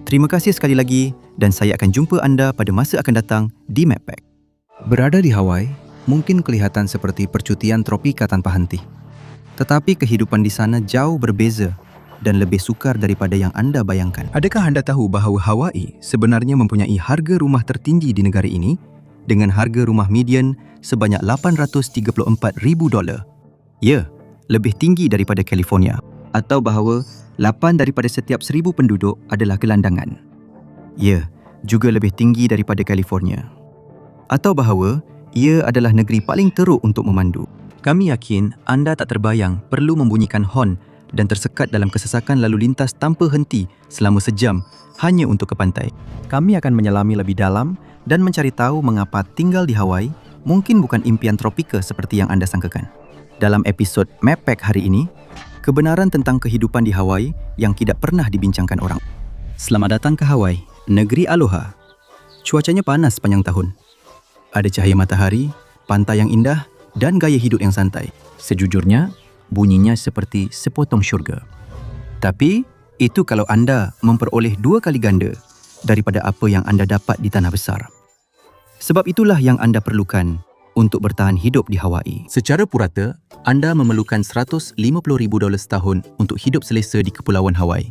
Terima kasih sekali lagi dan saya akan jumpa anda pada masa akan datang di MapPack. Berada di Hawaii mungkin kelihatan seperti percutian tropika tanpa henti. Tetapi kehidupan di sana jauh berbeza dan lebih sukar daripada yang anda bayangkan. Adakah anda tahu bahawa Hawaii sebenarnya mempunyai harga rumah tertinggi di negara ini dengan harga rumah median sebanyak $834,000? Ya, lebih tinggi daripada California. Atau bahawa 8 daripada setiap 1,000 penduduk adalah gelandangan. Ya, juga lebih tinggi daripada California. Atau bahawa ia adalah negeri paling teruk untuk memandu. Kami yakin anda tak terbayang perlu membunyikan hon dan tersekat dalam kesesakan lalu lintas tanpa henti selama sejam hanya untuk ke pantai. Kami akan menyelami lebih dalam dan mencari tahu mengapa tinggal di Hawaii mungkin bukan impian tropika seperti yang anda sangkakan. Dalam episod MapPack hari ini, kebenaran tentang kehidupan di Hawaii yang tidak pernah dibincangkan orang. Selamat datang ke Hawaii, negeri Aloha. Cuacanya panas sepanjang tahun. Ada cahaya matahari, pantai yang indah dan gaya hidup yang santai. Sejujurnya, bunyinya seperti sepotong syurga. Tapi, itu kalau anda memperoleh 2 kali ganda daripada apa yang anda dapat di tanah besar. Sebab itulah yang anda perlukan untuk bertahan hidup di Hawaii. Secara purata, anda memerlukan $150,000 setahun untuk hidup selesa di Kepulauan Hawaii,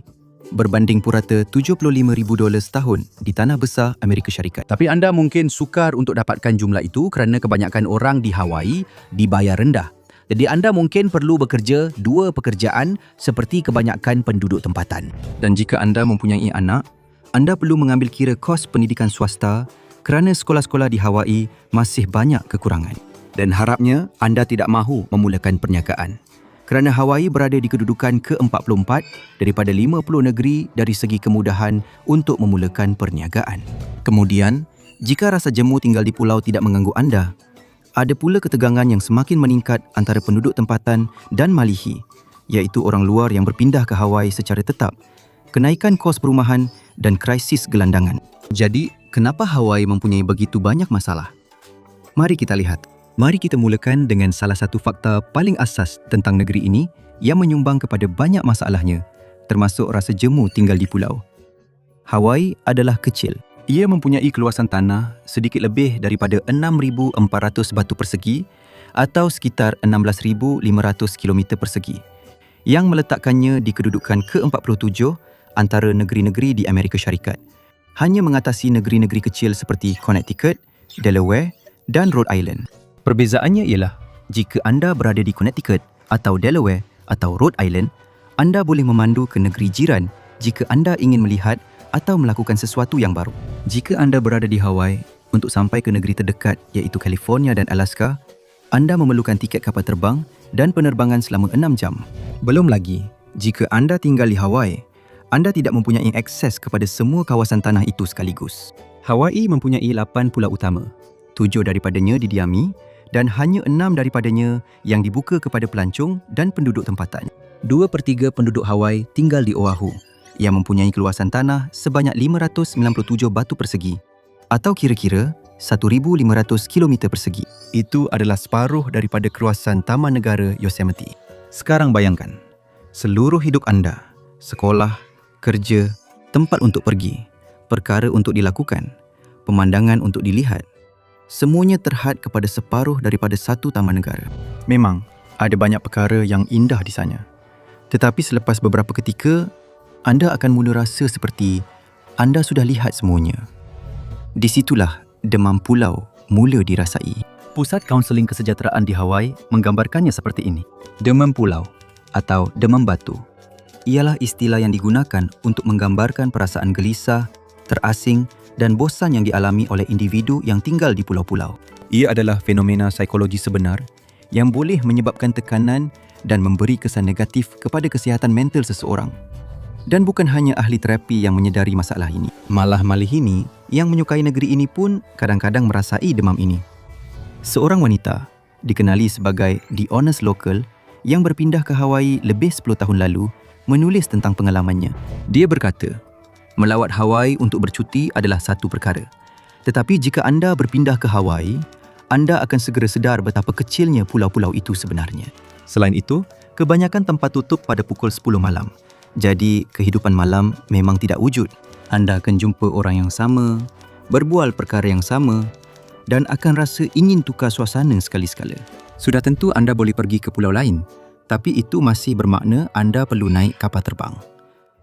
berbanding purata $75,000 setahun di tanah besar Amerika Syarikat. Tapi anda mungkin sukar untuk dapatkan jumlah itu kerana kebanyakan orang di Hawaii dibayar rendah. Jadi anda mungkin perlu bekerja 2 pekerjaan seperti kebanyakan penduduk tempatan. Dan jika anda mempunyai anak, anda perlu mengambil kira kos pendidikan swasta kerana sekolah-sekolah di Hawaii masih banyak kekurangan. Dan harapnya anda tidak mahu memulakan perniagaan. Kerana Hawaii berada di kedudukan ke-44 daripada 50 negeri dari segi kemudahan untuk memulakan perniagaan. Kemudian, jika rasa jemu tinggal di pulau tidak mengganggu anda, ada pula ketegangan yang semakin meningkat antara penduduk tempatan dan malihi, iaitu orang luar yang berpindah ke Hawaii secara tetap, kenaikan kos perumahan dan krisis gelandangan. Jadi, kenapa Hawaii mempunyai begitu banyak masalah? Mari kita lihat. Mari kita mulakan dengan salah satu fakta paling asas tentang negeri ini yang menyumbang kepada banyak masalahnya, termasuk rasa jemu tinggal di pulau. Hawaii adalah kecil. Ia mempunyai keluasan tanah sedikit lebih daripada 6,400 batu persegi atau sekitar 16,500 km persegi, yang meletakkannya di kedudukan ke-47 antara negeri-negeri di Amerika Syarikat, hanya mengatasi negeri-negeri kecil seperti Connecticut, Delaware dan Rhode Island. Perbezaannya ialah, jika anda berada di Connecticut atau Delaware atau Rhode Island, anda boleh memandu ke negeri jiran jika anda ingin melihat atau melakukan sesuatu yang baru. Jika anda berada di Hawaii, untuk sampai ke negeri terdekat iaitu California dan Alaska, anda memerlukan tiket kapal terbang dan penerbangan selama 6 jam. Belum lagi, jika anda tinggal di Hawaii, anda tidak mempunyai akses kepada semua kawasan tanah itu sekaligus. Hawaii mempunyai 8 pulau utama, 7 daripadanya didiami dan hanya 6 daripadanya yang dibuka kepada pelancong dan penduduk tempatan. 2/3 penduduk Hawaii tinggal di Oahu, yang mempunyai keluasan tanah sebanyak 597 batu persegi atau kira-kira 1,500 km persegi. Itu adalah separuh daripada keluasan Taman Negara Yosemite. Sekarang bayangkan, seluruh hidup anda, sekolah, kerja, tempat untuk pergi, perkara untuk dilakukan, pemandangan untuk dilihat, semuanya terhad kepada separuh daripada satu taman negara. Memang, ada banyak perkara yang indah di sana. Tetapi selepas beberapa ketika, anda akan mula rasa seperti anda sudah lihat semuanya. Di situlah demam pulau mula dirasai. Pusat Kaunseling Kesejahteraan di Hawaii menggambarkannya seperti ini. Demam pulau atau demam batu ialah istilah yang digunakan untuk menggambarkan perasaan gelisah, terasing dan bosan yang dialami oleh individu yang tinggal di pulau-pulau. Ia adalah fenomena psikologi sebenar yang boleh menyebabkan tekanan dan memberi kesan negatif kepada kesihatan mental seseorang. Dan bukan hanya ahli terapi yang menyedari masalah ini. Malah malihini yang menyukai negeri ini pun kadang-kadang merasai demam ini. Seorang wanita, dikenali sebagai The Honest Local, yang berpindah ke Hawaii lebih 10 tahun lalu, menulis tentang pengalamannya. Dia berkata, melawat Hawaii untuk bercuti adalah satu perkara. Tetapi jika anda berpindah ke Hawaii, anda akan segera sedar betapa kecilnya pulau-pulau itu sebenarnya. Selain itu, kebanyakan tempat tutup pada pukul 10 malam. Jadi, kehidupan malam memang tidak wujud. Anda akan jumpa orang yang sama, berbual perkara yang sama dan akan rasa ingin tukar suasana sekali-sekala. Sudah tentu anda boleh pergi ke pulau lain, tapi itu masih bermakna anda perlu naik kapal terbang.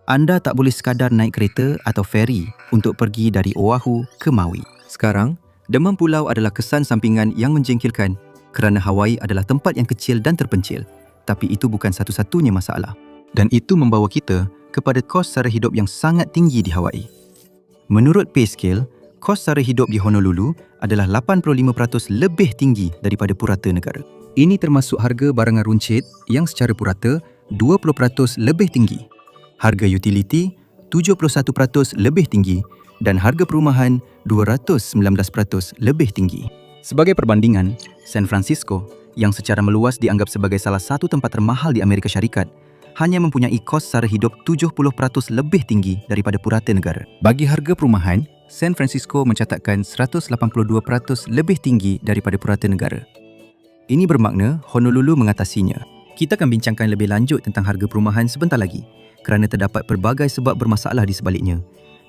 Anda tak boleh sekadar naik kereta atau feri untuk pergi dari Oahu ke Maui. Sekarang, demam pulau adalah kesan sampingan yang menjengkelkan kerana Hawaii adalah tempat yang kecil dan terpencil, tapi itu bukan satu-satunya masalah. Dan itu membawa kita kepada kos sara hidup yang sangat tinggi di Hawaii. Menurut PayScale, kos sara hidup di Honolulu adalah 85% lebih tinggi daripada purata negara. Ini termasuk harga barangan runcit yang secara purata 20% lebih tinggi, harga utility 71% lebih tinggi dan harga perumahan 219% lebih tinggi. Sebagai perbandingan, San Francisco yang secara meluas dianggap sebagai salah satu tempat termahal di Amerika Syarikat hanya mempunyai kos sara hidup 70% lebih tinggi daripada purata negara. Bagi harga perumahan, San Francisco mencatatkan 182% lebih tinggi daripada purata negara. Ini bermakna Honolulu mengatasinya. Kita akan bincangkan lebih lanjut tentang harga perumahan sebentar lagi kerana terdapat pelbagai sebab bermasalah di sebaliknya.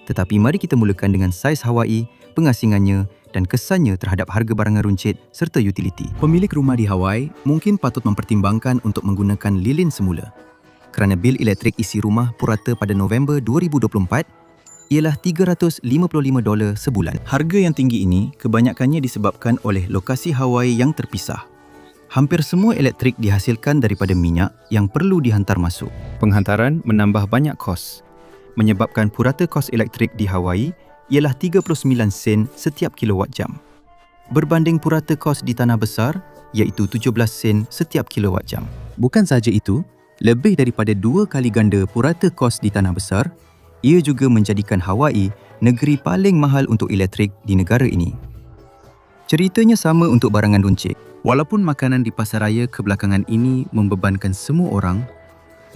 Tetapi mari kita mulakan dengan saiz Hawaii, pengasingannya dan kesannya terhadap harga barangan runcit serta utility. Pemilik rumah di Hawaii mungkin patut mempertimbangkan untuk menggunakan lilin semula, kerana bil elektrik isi rumah purata pada November 2024 ialah $355 sebulan. Harga yang tinggi ini kebanyakannya disebabkan oleh lokasi Hawaii yang terpisah. Hampir semua elektrik dihasilkan daripada minyak yang perlu dihantar masuk. Penghantaran menambah banyak kos, menyebabkan purata kos elektrik di Hawaii ialah 39 sen setiap kilowatt jam. Berbanding purata kos di tanah besar iaitu 17 sen setiap kilowatt jam. Bukan sahaja itu, lebih daripada 2 kali ganda purata kos di tanah besar, ia juga menjadikan Hawaii negeri paling mahal untuk elektrik di negara ini. Ceritanya sama untuk barangan runcit. Walaupun makanan di pasaraya kebelakangan ini membebankan semua orang,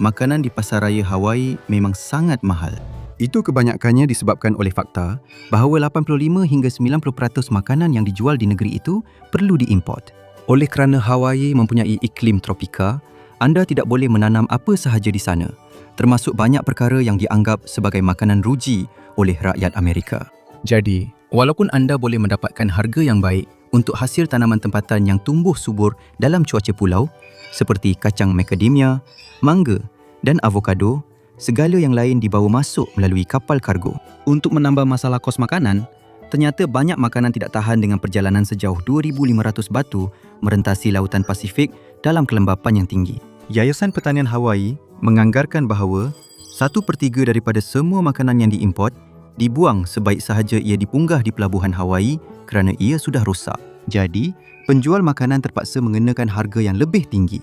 makanan di pasaraya Hawaii memang sangat mahal. Itu kebanyakannya disebabkan oleh fakta bahawa 85 hingga 90% makanan yang dijual di negeri itu perlu diimport. Oleh kerana Hawaii mempunyai iklim tropika, anda tidak boleh menanam apa sahaja di sana, termasuk banyak perkara yang dianggap sebagai makanan ruji oleh rakyat Amerika. Jadi, walaupun anda boleh mendapatkan harga yang baik untuk hasil tanaman tempatan yang tumbuh subur dalam cuaca pulau, seperti kacang macadamia, mangga dan avokado, segala yang lain dibawa masuk melalui kapal kargo. Untuk menambah masalah kos makanan, ternyata banyak makanan tidak tahan dengan perjalanan sejauh 2,500 batu merentasi lautan Pasifik dalam kelembapan yang tinggi. Yayasan Pertanian Hawaii menganggarkan bahawa 1/3 daripada semua makanan yang diimport dibuang sebaik sahaja ia dipunggah di pelabuhan Hawaii kerana ia sudah rosak. Jadi, penjual makanan terpaksa mengenakan harga yang lebih tinggi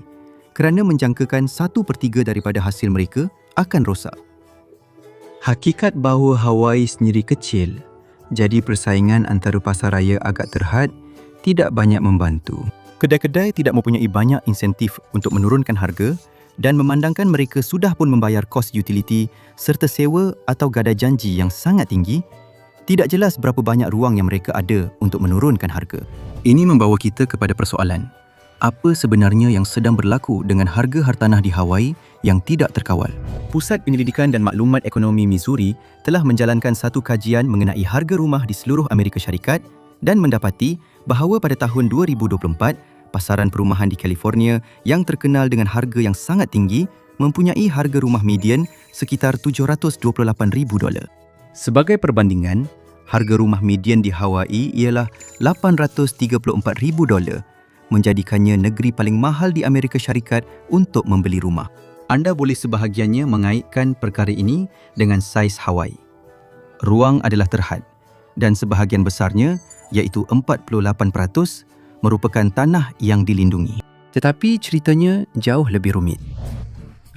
kerana menjangkakan 1/3 daripada hasil mereka akan rosak. Hakikat bahawa Hawaii sendiri kecil, jadi persaingan antara pasaraya agak terhad tidak banyak membantu. Kedai-kedai tidak mempunyai banyak insentif untuk menurunkan harga dan memandangkan mereka sudah pun membayar kos utility serta sewa atau gadai janji yang sangat tinggi, tidak jelas berapa banyak ruang yang mereka ada untuk menurunkan harga. Ini membawa kita kepada persoalan, apa sebenarnya yang sedang berlaku dengan harga hartanah di Hawaii yang tidak terkawal? Pusat Penyelidikan dan Maklumat Ekonomi Missouri telah menjalankan satu kajian mengenai harga rumah di seluruh Amerika Syarikat dan mendapati bahawa pada tahun 2024, pasaran perumahan di California yang terkenal dengan harga yang sangat tinggi mempunyai harga rumah median sekitar $728,000. Sebagai perbandingan, harga rumah median di Hawaii ialah $834,000, menjadikannya negeri paling mahal di Amerika Syarikat untuk membeli rumah. Anda boleh sebahagiannya mengaitkan perkara ini dengan saiz Hawaii. Ruang adalah terhad dan sebahagian besarnya, iaitu 48%, merupakan tanah yang dilindungi. Tetapi ceritanya jauh lebih rumit.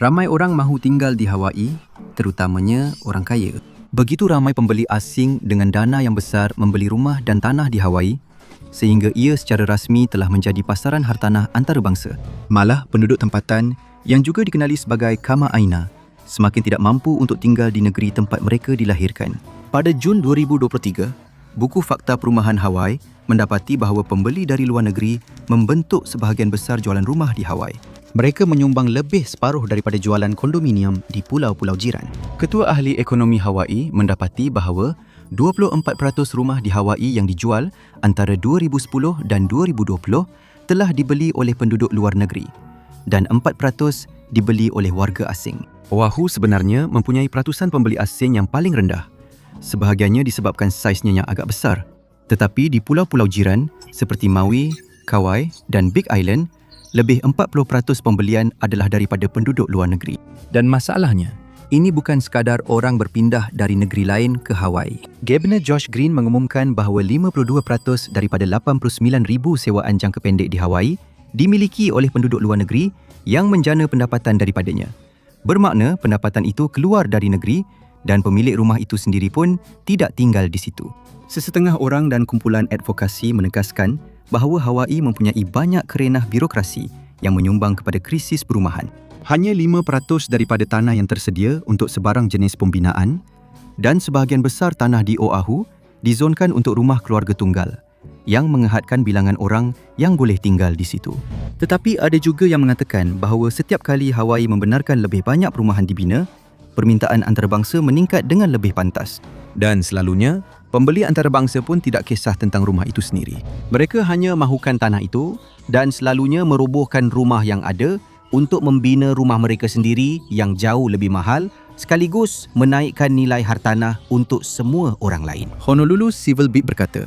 Ramai orang mahu tinggal di Hawaii, terutamanya orang kaya. Begitu ramai pembeli asing dengan dana yang besar membeli rumah dan tanah di Hawaii, sehingga ia secara rasmi telah menjadi pasaran hartanah antarabangsa. Malah penduduk tempatan yang juga dikenali sebagai Kama Aina semakin tidak mampu untuk tinggal di negeri tempat mereka dilahirkan. Pada Jun 2023, buku Fakta Perumahan Hawaii mendapati bahawa pembeli dari luar negeri membentuk sebahagian besar jualan rumah di Hawaii. Mereka menyumbang lebih separuh daripada jualan kondominium di pulau-pulau jiran. Ketua Ahli Ekonomi Hawaii mendapati bahawa 24% rumah di Hawaii yang dijual antara 2010 dan 2020 telah dibeli oleh penduduk luar negeri dan 4% dibeli oleh warga asing. Oahu sebenarnya mempunyai peratusan pembeli asing yang paling rendah. Sebahagiannya disebabkan saiznya yang agak besar. Tetapi di pulau-pulau jiran seperti Maui, Kauai dan Big Island, lebih 40% pembelian adalah daripada penduduk luar negeri. Dan masalahnya, ini bukan sekadar orang berpindah dari negeri lain ke Hawaii. Governor Josh Green mengumumkan bahawa 52% daripada 89,000 sewaan jangka pendek di Hawaii dimiliki oleh penduduk luar negeri yang menjana pendapatan daripadanya. Bermakna pendapatan itu keluar dari negeri dan pemilik rumah itu sendiri pun tidak tinggal di situ. Sesetengah orang dan kumpulan advokasi menegaskan bahawa Hawaii mempunyai banyak kerenah birokrasi yang menyumbang kepada krisis perumahan. Hanya 5% daripada tanah yang tersedia untuk sebarang jenis pembinaan dan sebahagian besar tanah di Oahu dizonkan untuk rumah keluarga tunggal yang mengehadkan bilangan orang yang boleh tinggal di situ. Tetapi ada juga yang mengatakan bahawa setiap kali Hawaii membenarkan lebih banyak perumahan dibina, permintaan antarabangsa meningkat dengan lebih pantas. Dan selalunya, pembeli antarabangsa pun tidak kisah tentang rumah itu sendiri. Mereka hanya mahukan tanah itu dan selalunya merobohkan rumah yang ada untuk membina rumah mereka sendiri yang jauh lebih mahal sekaligus menaikkan nilai hartanah untuk semua orang lain. Honolulu Civil Beat berkata,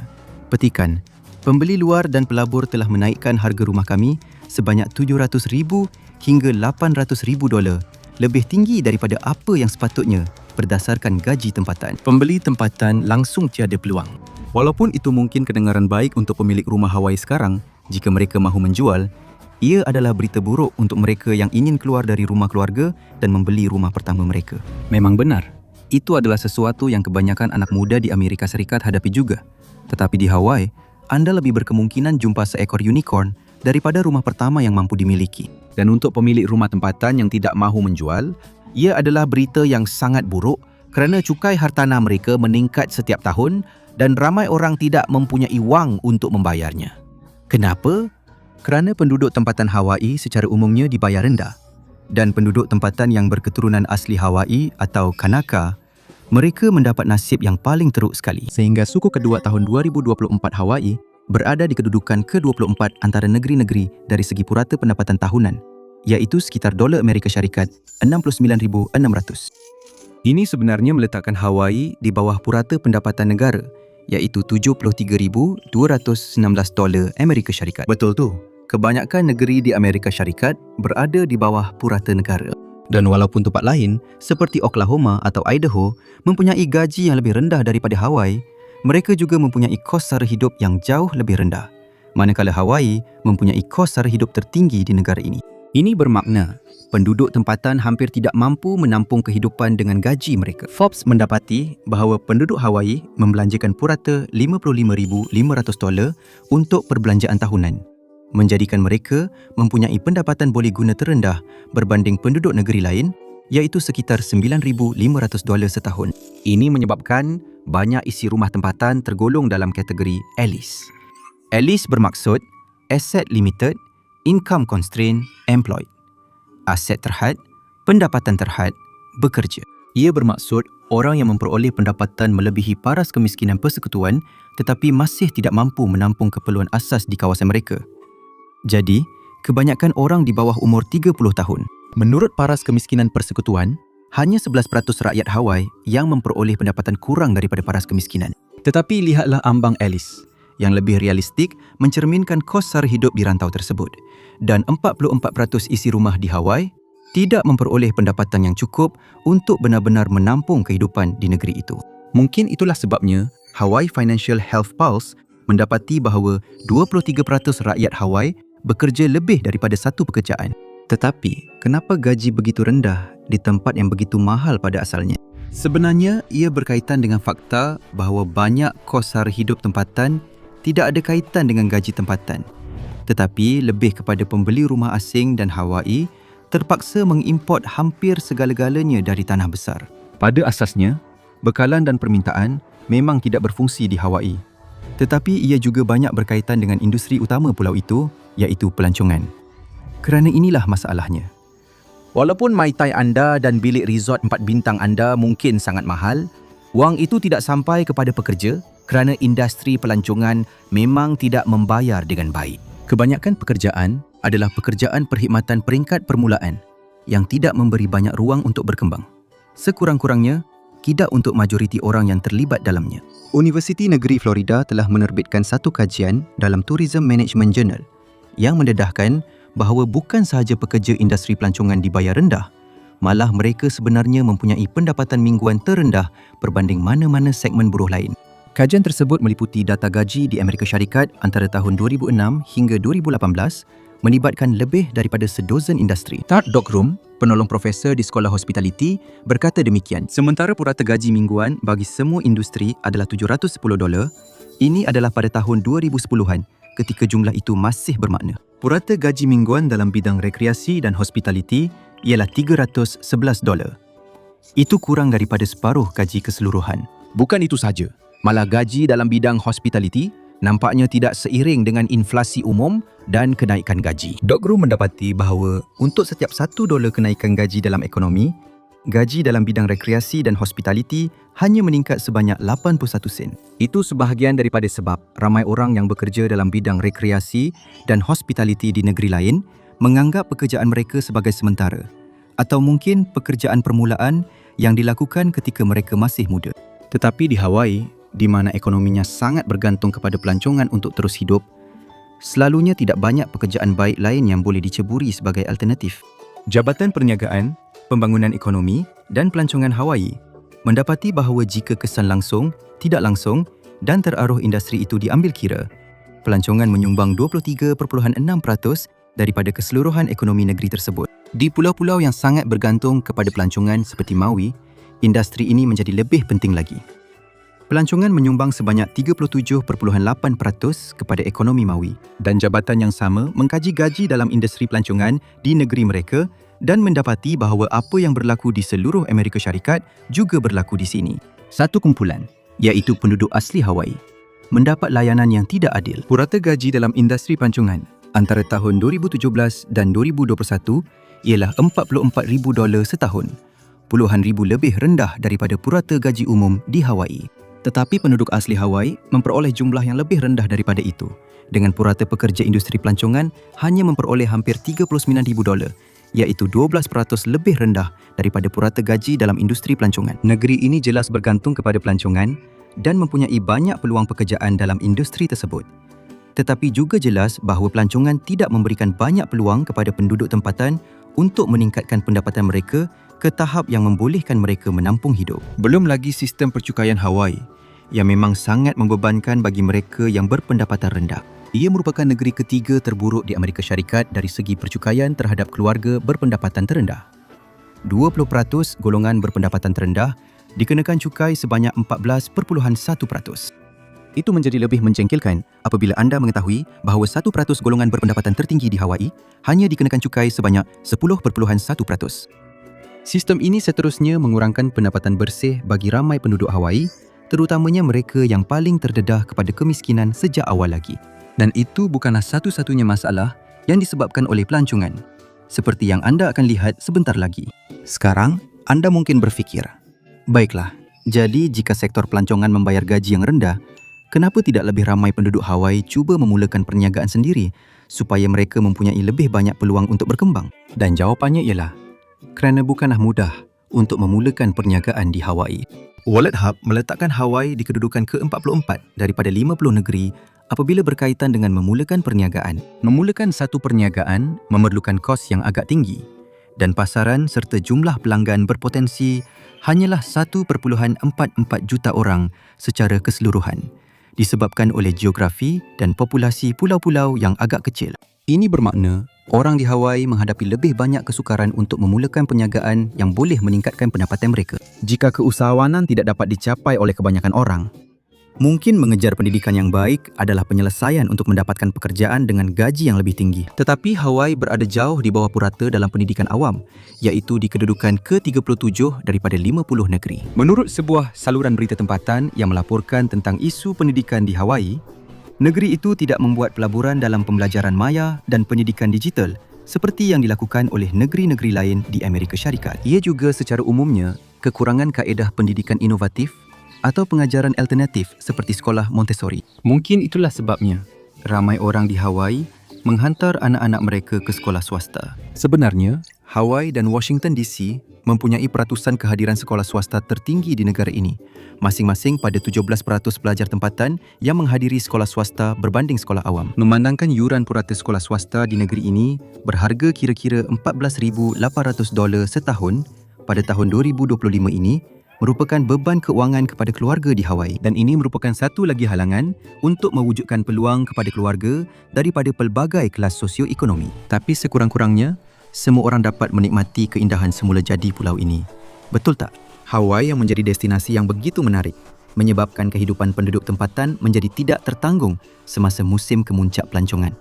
petikan, pembeli luar dan pelabur telah menaikkan harga rumah kami sebanyak $700,000 hingga $800,000, lebih tinggi daripada apa yang sepatutnya berdasarkan gaji tempatan. Pembeli tempatan langsung tiada peluang. Walaupun itu mungkin kedengaran baik untuk pemilik rumah Hawaii sekarang, jika mereka mahu menjual, ia adalah berita buruk untuk mereka yang ingin keluar dari rumah keluarga dan membeli rumah pertama mereka. Memang benar, itu adalah sesuatu yang kebanyakan anak muda di Amerika Serikat hadapi juga. Tetapi di Hawaii, anda lebih berkemungkinan jumpa seekor unicorn daripada rumah pertama yang mampu dimiliki. Dan untuk pemilik rumah tempatan yang tidak mahu menjual, ia adalah berita yang sangat buruk kerana cukai hartanah mereka meningkat setiap tahun dan ramai orang tidak mempunyai wang untuk membayarnya. Kenapa? Kerana penduduk tempatan Hawaii secara umumnya dibayar rendah dan penduduk tempatan yang berketurunan asli Hawaii atau Kanaka, mereka mendapat nasib yang paling teruk sekali. Sehingga suku kedua tahun 2024 Hawaii berada di kedudukan ke-24 antara negeri-negeri dari segi purata pendapatan tahunan, iaitu sekitar dolar Amerika Syarikat 69,600. Ini sebenarnya meletakkan Hawaii di bawah purata pendapatan negara, iaitu 73,219 dolar Amerika Syarikat. Betul tu. Kebanyakan negeri di Amerika Syarikat berada di bawah purata negara. Dan walaupun tempat lain seperti Oklahoma atau Idaho mempunyai gaji yang lebih rendah daripada Hawaii, mereka juga mempunyai kos sara hidup yang jauh lebih rendah. Manakala Hawaii mempunyai kos sara hidup tertinggi di negara ini. Ini bermakna penduduk tempatan hampir tidak mampu menampung kehidupan dengan gaji mereka. Forbes mendapati bahawa penduduk Hawaii membelanjakan purata $55,500 untuk perbelanjaan tahunan, menjadikan mereka mempunyai pendapatan boleh guna terendah berbanding penduduk negeri lain, iaitu sekitar $9,500 setahun. Ini menyebabkan banyak isi rumah tempatan tergolong dalam kategori ALICE. ALICE bermaksud Asset Limited, Income Constrained, Employed. Aset terhad, pendapatan terhad, bekerja. Ia bermaksud orang yang memperoleh pendapatan melebihi paras kemiskinan persekutuan tetapi masih tidak mampu menampung keperluan asas di kawasan mereka. Jadi, kebanyakan orang di bawah umur 30 tahun. Menurut paras kemiskinan persekutuan, hanya 11% rakyat Hawaii yang memperoleh pendapatan kurang daripada paras kemiskinan. Tetapi lihatlah ambang ALICE yang lebih realistik mencerminkan kos sara hidup di rantau tersebut. Dan 44% isi rumah di Hawaii tidak memperoleh pendapatan yang cukup untuk benar-benar menampung kehidupan di negeri itu. Mungkin itulah sebabnya Hawaii Financial Health Pulse mendapati bahawa 23% rakyat Hawaii bekerja lebih daripada satu pekerjaan. Tetapi, kenapa gaji begitu rendah di tempat yang begitu mahal pada asalnya? Sebenarnya, ia berkaitan dengan fakta bahawa banyak kos sara hidup tempatan tidak ada kaitan dengan gaji tempatan, tetapi lebih kepada pembeli rumah asing dan Hawaii terpaksa mengimport hampir segala-galanya dari tanah besar. Pada asasnya, bekalan dan permintaan memang tidak berfungsi di Hawaii. Tetapi ia juga banyak berkaitan dengan industri utama pulau itu, iaitu pelancongan. Kerana inilah masalahnya. Walaupun Mai Tai anda dan bilik resort 4 bintang anda mungkin sangat mahal, wang itu tidak sampai kepada pekerja kerana industri pelancongan memang tidak membayar dengan baik. Kebanyakan pekerjaan adalah pekerjaan perkhidmatan peringkat permulaan yang tidak memberi banyak ruang untuk berkembang. Sekurang-kurangnya, tidak untuk majoriti orang yang terlibat dalamnya. Universiti Negeri Florida telah menerbitkan satu kajian dalam Tourism Management Journal yang mendedahkan bahawa bukan sahaja pekerja industri pelancongan dibayar rendah, malah mereka sebenarnya mempunyai pendapatan mingguan terendah berbanding mana-mana segmen buruh lain. Kajian tersebut meliputi data gaji di Amerika Syarikat antara tahun 2006 hingga 2018 melibatkan lebih daripada sedozen industri. Todd Dockrum, penolong profesor di Sekolah Hospitality, berkata demikian. Sementara purata gaji mingguan bagi semua industri adalah $710, ini adalah pada tahun 2010-an ketika jumlah itu masih bermakna. Purata gaji mingguan dalam bidang rekreasi dan hospitality ialah $311. Itu kurang daripada separuh gaji keseluruhan. Bukan itu sahaja, malah gaji dalam bidang hospitality nampaknya tidak seiring dengan inflasi umum dan kenaikan gaji. Dr. mendapati bahawa untuk setiap $1 kenaikan gaji dalam ekonomi, gaji dalam bidang rekreasi dan hospitality hanya meningkat sebanyak 81 sen. Itu sebahagian daripada sebab ramai orang yang bekerja dalam bidang rekreasi dan hospitality di negeri lain menganggap pekerjaan mereka sebagai sementara atau mungkin pekerjaan permulaan yang dilakukan ketika mereka masih muda. Tetapi di Hawaii, di mana ekonominya sangat bergantung kepada pelancongan untuk terus hidup, selalunya tidak banyak pekerjaan baik lain yang boleh diceburi sebagai alternatif. Jabatan Perniagaan, Pembangunan Ekonomi dan Pelancongan Hawaii mendapati bahawa jika kesan langsung, tidak langsung dan teraruh industri itu diambil kira, pelancongan menyumbang 23.6% daripada keseluruhan ekonomi negeri tersebut. Di pulau-pulau yang sangat bergantung kepada pelancongan seperti Maui, industri ini menjadi lebih penting lagi. Pelancongan menyumbang sebanyak 37.8% kepada ekonomi Maui dan jabatan yang sama mengkaji gaji dalam industri pelancongan di negeri mereka dan mendapati bahawa apa yang berlaku di seluruh Amerika Syarikat juga berlaku di sini. Satu kumpulan, iaitu penduduk asli Hawaii, mendapat layanan yang tidak adil. Purata gaji dalam industri pelancongan antara tahun 2017 dan 2021 ialah $44,000 setahun, puluhan ribu lebih rendah daripada purata gaji umum di Hawaii. Tetapi penduduk asli Hawaii memperoleh jumlah yang lebih rendah daripada itu, dengan purata pekerja industri pelancongan hanya memperoleh hampir $39,000, iaitu 12% lebih rendah daripada purata gaji dalam industri pelancongan. Negeri ini jelas bergantung kepada pelancongan dan mempunyai banyak peluang pekerjaan dalam industri tersebut. Tetapi juga jelas bahawa pelancongan tidak memberikan banyak peluang kepada penduduk tempatan untuk meningkatkan pendapatan mereka ke tahap yang membolehkan mereka menampung hidup. Belum lagi sistem percukaian Hawaii yang memang sangat membebankan bagi mereka yang berpendapatan rendah. Ia merupakan negeri ketiga terburuk di Amerika Syarikat dari segi percukaian terhadap keluarga berpendapatan terendah. 20% golongan berpendapatan terendah dikenakan cukai sebanyak 14.1%. Itu menjadi lebih menjengkelkan apabila anda mengetahui bahawa 1% golongan berpendapatan tertinggi di Hawaii hanya dikenakan cukai sebanyak 10.1%. Sistem ini seterusnya mengurangkan pendapatan bersih bagi ramai penduduk Hawaii, terutamanya mereka yang paling terdedah kepada kemiskinan sejak awal lagi. Dan itu bukanlah satu-satunya masalah yang disebabkan oleh pelancongan, seperti yang anda akan lihat sebentar lagi. Sekarang, anda mungkin berfikir, baiklah, jadi jika sektor pelancongan membayar gaji yang rendah, kenapa tidak lebih ramai penduduk Hawaii cuba memulakan perniagaan sendiri supaya mereka mempunyai lebih banyak peluang untuk berkembang? Dan jawapannya ialah, kerana bukanlah mudah untuk memulakan perniagaan di Hawaii. Wallet Hub meletakkan Hawaii di kedudukan ke-44 daripada 50 negeri apabila berkaitan dengan memulakan perniagaan. Memulakan satu perniagaan memerlukan kos yang agak tinggi dan pasaran serta jumlah pelanggan berpotensi hanyalah 1.44 juta orang secara keseluruhan, disebabkan oleh geografi dan populasi pulau-pulau yang agak kecil. Ini bermakna orang di Hawaii menghadapi lebih banyak kesukaran untuk memulakan perniagaan yang boleh meningkatkan pendapatan mereka. Jika keusahawanan tidak dapat dicapai oleh kebanyakan orang, Mungkin mengejar pendidikan yang baik adalah penyelesaian untuk mendapatkan pekerjaan dengan gaji yang lebih tinggi. Tetapi Hawaii berada jauh di bawah purata dalam pendidikan awam, iaitu di kedudukan ke-37 daripada 50 negeri. Menurut sebuah saluran berita tempatan yang melaporkan tentang isu pendidikan di Hawaii, negeri itu tidak membuat pelaburan dalam pembelajaran maya dan pendidikan digital seperti yang dilakukan oleh negeri-negeri lain di Amerika Syarikat. Ia juga secara umumnya kekurangan kaedah pendidikan inovatif atau pengajaran alternatif seperti sekolah Montessori. Mungkin itulah sebabnya ramai orang di Hawaii menghantar anak-anak mereka ke sekolah swasta. Sebenarnya, Hawaii dan Washington DC mempunyai peratusan kehadiran sekolah swasta tertinggi di negara ini, masing-masing pada 17% pelajar tempatan yang menghadiri sekolah swasta berbanding sekolah awam. Memandangkan yuran purata sekolah swasta di negeri ini berharga kira-kira $14,800 setahun pada tahun 2025 ini, merupakan beban keuangan kepada keluarga di Hawaii, dan ini merupakan satu lagi halangan untuk mewujudkan peluang kepada keluarga daripada pelbagai kelas sosioekonomi. Tapi sekurang-kurangnya, semua orang dapat menikmati keindahan semula jadi pulau ini. Betul tak? Hawaii yang menjadi destinasi yang begitu menarik menyebabkan kehidupan penduduk tempatan menjadi tidak tertanggung semasa musim kemuncak pelancongan,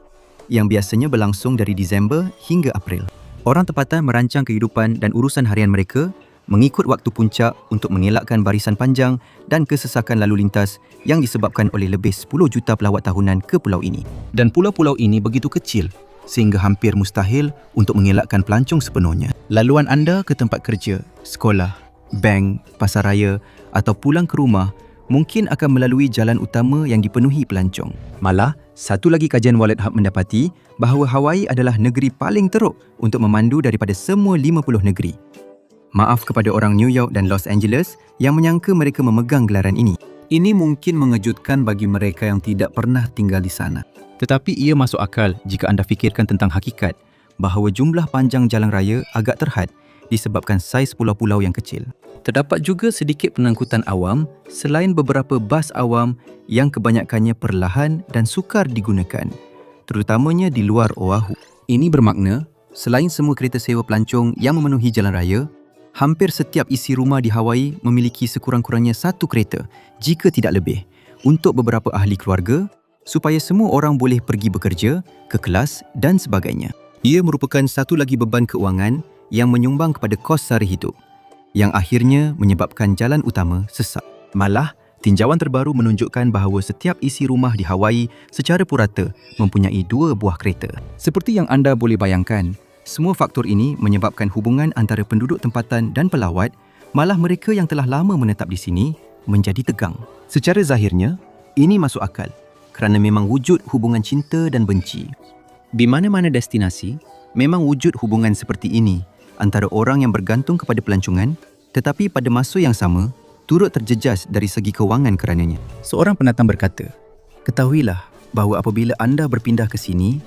yang biasanya berlangsung dari Disember hingga April. Orang tempatan merancang kehidupan dan urusan harian mereka mengikut waktu puncak untuk mengelakkan barisan panjang dan kesesakan lalu lintas yang disebabkan oleh lebih 10 juta pelawat tahunan ke pulau ini. Dan pulau-pulau ini begitu kecil sehingga hampir mustahil untuk mengelakkan pelancong sepenuhnya. Laluan anda ke tempat kerja, sekolah, bank, pasaraya atau pulang ke rumah mungkin akan melalui jalan utama yang dipenuhi pelancong. Malah, satu lagi kajian Wallet Hub mendapati bahawa Hawaii adalah negeri paling teruk untuk memandu daripada semua 50 negeri. Maaf kepada orang New York dan Los Angeles yang menyangka mereka memegang gelaran ini. Ini mungkin mengejutkan bagi mereka yang tidak pernah tinggal di sana. Tetapi ia masuk akal jika anda fikirkan tentang hakikat bahawa jumlah panjang jalan raya agak terhad disebabkan saiz pulau-pulau yang kecil. Terdapat juga sedikit pengangkutan awam selain beberapa bas awam yang kebanyakannya perlahan dan sukar digunakan, terutamanya di luar Oahu. Ini bermakna, selain semua kereta sewa pelancong yang memenuhi jalan raya, hampir setiap isi rumah di Hawaii memiliki sekurang-kurangnya satu kereta, jika tidak lebih, untuk beberapa ahli keluarga, supaya semua orang boleh pergi bekerja, ke kelas dan sebagainya. Ia merupakan satu lagi beban keuangan yang menyumbang kepada kos sara hidup, yang akhirnya menyebabkan jalan utama sesak. Malah, tinjauan terbaru menunjukkan bahawa setiap isi rumah di Hawaii secara purata mempunyai 2 buah kereta. Seperti yang anda boleh bayangkan, semua faktor ini menyebabkan hubungan antara penduduk tempatan dan pelawat, malah mereka yang telah lama menetap di sini, menjadi tegang. Secara zahirnya, ini masuk akal kerana memang wujud hubungan cinta dan benci. Di mana-mana destinasi, memang wujud hubungan seperti ini antara orang yang bergantung kepada pelancongan, tetapi pada masa yang sama, turut terjejas dari segi kewangan kerananya. Seorang pendatang berkata, "Ketahuilah bahawa apabila anda berpindah ke sini,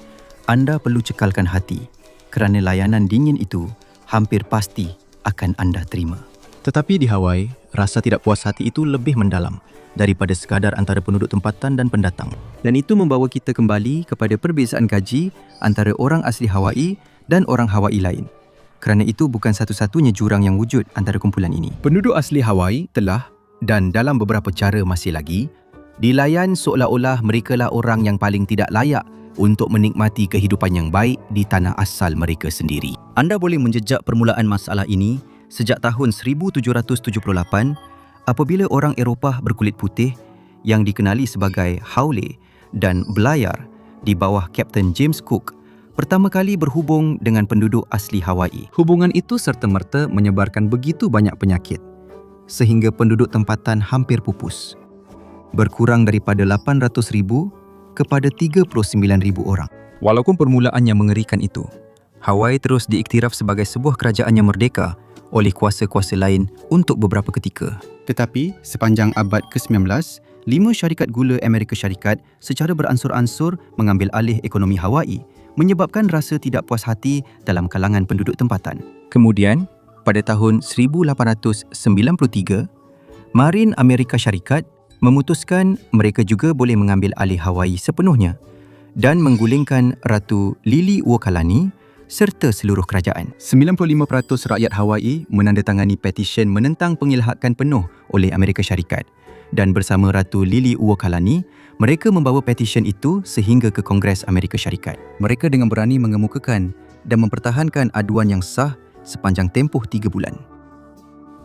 anda perlu cekalkan hati, kerana layanan dingin itu hampir pasti akan anda terima." Tetapi di Hawaii, rasa tidak puas hati itu lebih mendalam daripada sekadar antara penduduk tempatan dan pendatang. Dan itu membawa kita kembali kepada perbezaan gaji antara orang asli Hawaii dan orang Hawaii lain. Kerana itu bukan satu-satunya jurang yang wujud antara kumpulan ini. Penduduk asli Hawaii telah, dan dalam beberapa cara masih lagi, dilayan seolah-olah merekalah orang yang paling tidak layak untuk menikmati kehidupan yang baik di tanah asal mereka sendiri. Anda boleh menjejak permulaan masalah ini sejak tahun 1778 apabila orang Eropah berkulit putih yang dikenali sebagai Haole dan Belayar di bawah Kapten James Cook pertama kali berhubung dengan penduduk asli Hawaii. Hubungan itu serta-merta menyebarkan begitu banyak penyakit sehingga penduduk tempatan hampir pupus, berkurang daripada 800,000 kepada 39,000 orang. Walaupun permulaannya mengerikan itu, Hawaii terus diiktiraf sebagai sebuah kerajaan yang merdeka oleh kuasa-kuasa lain untuk beberapa ketika. Tetapi sepanjang abad ke-19, 5 syarikat gula Amerika Syarikat secara beransur-ansur mengambil alih ekonomi Hawaii, menyebabkan rasa tidak puas hati dalam kalangan penduduk tempatan. Kemudian, pada tahun 1893, Marin Amerika Syarikat memutuskan mereka juga boleh mengambil alih Hawaii sepenuhnya dan menggulingkan Ratu Liliuokalani serta seluruh kerajaan. 95% rakyat Hawaii menandatangani petisyen menentang pengilahakan penuh oleh Amerika Syarikat, dan bersama Ratu Lili Uokalani, mereka membawa petisyen itu sehingga ke Kongres Amerika Syarikat. Mereka dengan berani mengemukakan dan mempertahankan aduan yang sah sepanjang tempoh 3 bulan.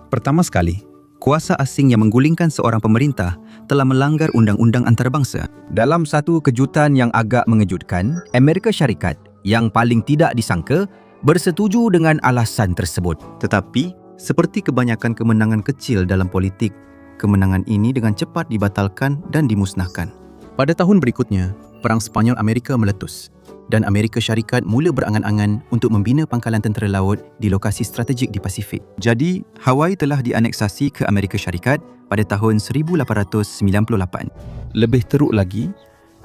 Pertama sekali, kuasa asing yang menggulingkan seorang pemerintah telah melanggar undang-undang antarabangsa. Dalam satu kejutan yang agak mengejutkan, Amerika Syarikat yang paling tidak disangka bersetuju dengan alasan tersebut. Tetapi, seperti kebanyakan kemenangan kecil dalam politik, kemenangan ini dengan cepat dibatalkan dan dimusnahkan. Pada tahun berikutnya, Perang Sepanyol Amerika meletus dan Amerika Syarikat mula berangan-angan untuk membina pangkalan tentera laut di lokasi strategik di Pasifik. Jadi, Hawaii telah dianeksasi ke Amerika Syarikat pada tahun 1898. Lebih teruk lagi,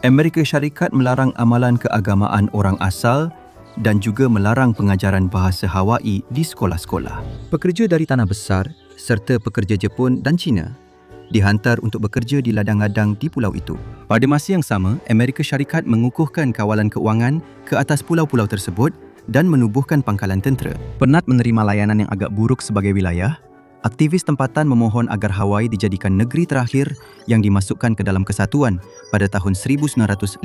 Amerika Syarikat melarang amalan keagamaan orang asal dan juga melarang pengajaran bahasa Hawaii di sekolah-sekolah. Pekerja dari tanah besar serta pekerja Jepun dan China dihantar untuk bekerja di ladang-ladang di pulau itu. Pada masa yang sama, Amerika Syarikat mengukuhkan kawalan keuangan ke atas pulau-pulau tersebut dan menubuhkan pangkalan tentera. Penat menerima layanan yang agak buruk sebagai wilayah, aktivis tempatan memohon agar Hawaii dijadikan negeri terakhir yang dimasukkan ke dalam kesatuan pada tahun 1959.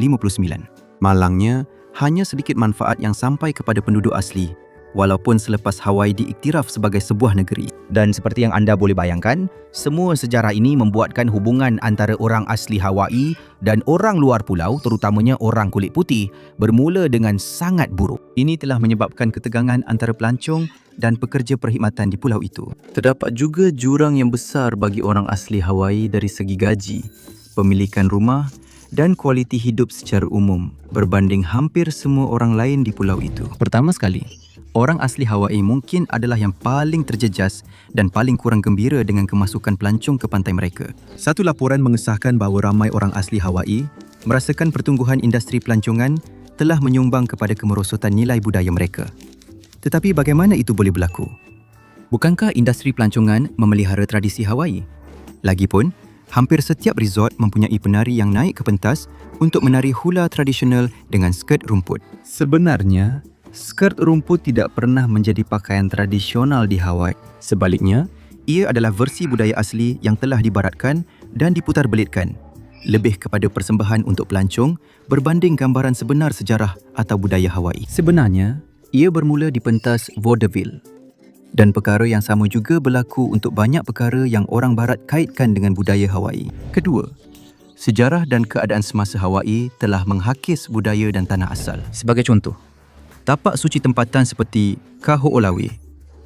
Malangnya, hanya sedikit manfaat yang sampai kepada penduduk asli, walaupun selepas Hawaii diiktiraf sebagai sebuah negeri. Dan seperti yang anda boleh bayangkan, semua sejarah ini membuatkan hubungan antara orang asli Hawaii dan orang luar pulau, terutamanya orang kulit putih, bermula dengan sangat buruk. Ini telah menyebabkan ketegangan antara pelancong dan pekerja perkhidmatan di pulau itu. Terdapat juga jurang yang besar bagi orang asli Hawaii dari segi gaji, pemilikan rumah dan kualiti hidup secara umum berbanding hampir semua orang lain di pulau itu. Pertama sekali, orang asli Hawaii mungkin adalah yang paling terjejas dan paling kurang gembira dengan kemasukan pelancong ke pantai mereka. Satu laporan mengesahkan bahawa ramai orang asli Hawaii merasakan pertumbuhan industri pelancongan telah menyumbang kepada kemerosotan nilai budaya mereka. Tetapi bagaimana itu boleh berlaku? Bukankah industri pelancongan memelihara tradisi Hawaii? Lagipun, hampir setiap resort mempunyai penari yang naik ke pentas untuk menari hula tradisional dengan skirt rumput. Sebenarnya, skirt rumput tidak pernah menjadi pakaian tradisional di Hawaii. Sebaliknya, ia adalah versi budaya asli yang telah dibaratkan dan diputarbelitkan, lebih kepada persembahan untuk pelancong berbanding gambaran sebenar sejarah atau budaya Hawaii. Sebenarnya, ia bermula di pentas vaudeville. Dan perkara yang sama juga berlaku untuk banyak perkara yang orang barat kaitkan dengan budaya Hawaii. Kedua, sejarah dan keadaan semasa Hawaii telah menghakis budaya dan tanah asal. Sebagai contoh, tapak suci tempatan seperti Kaho'olawe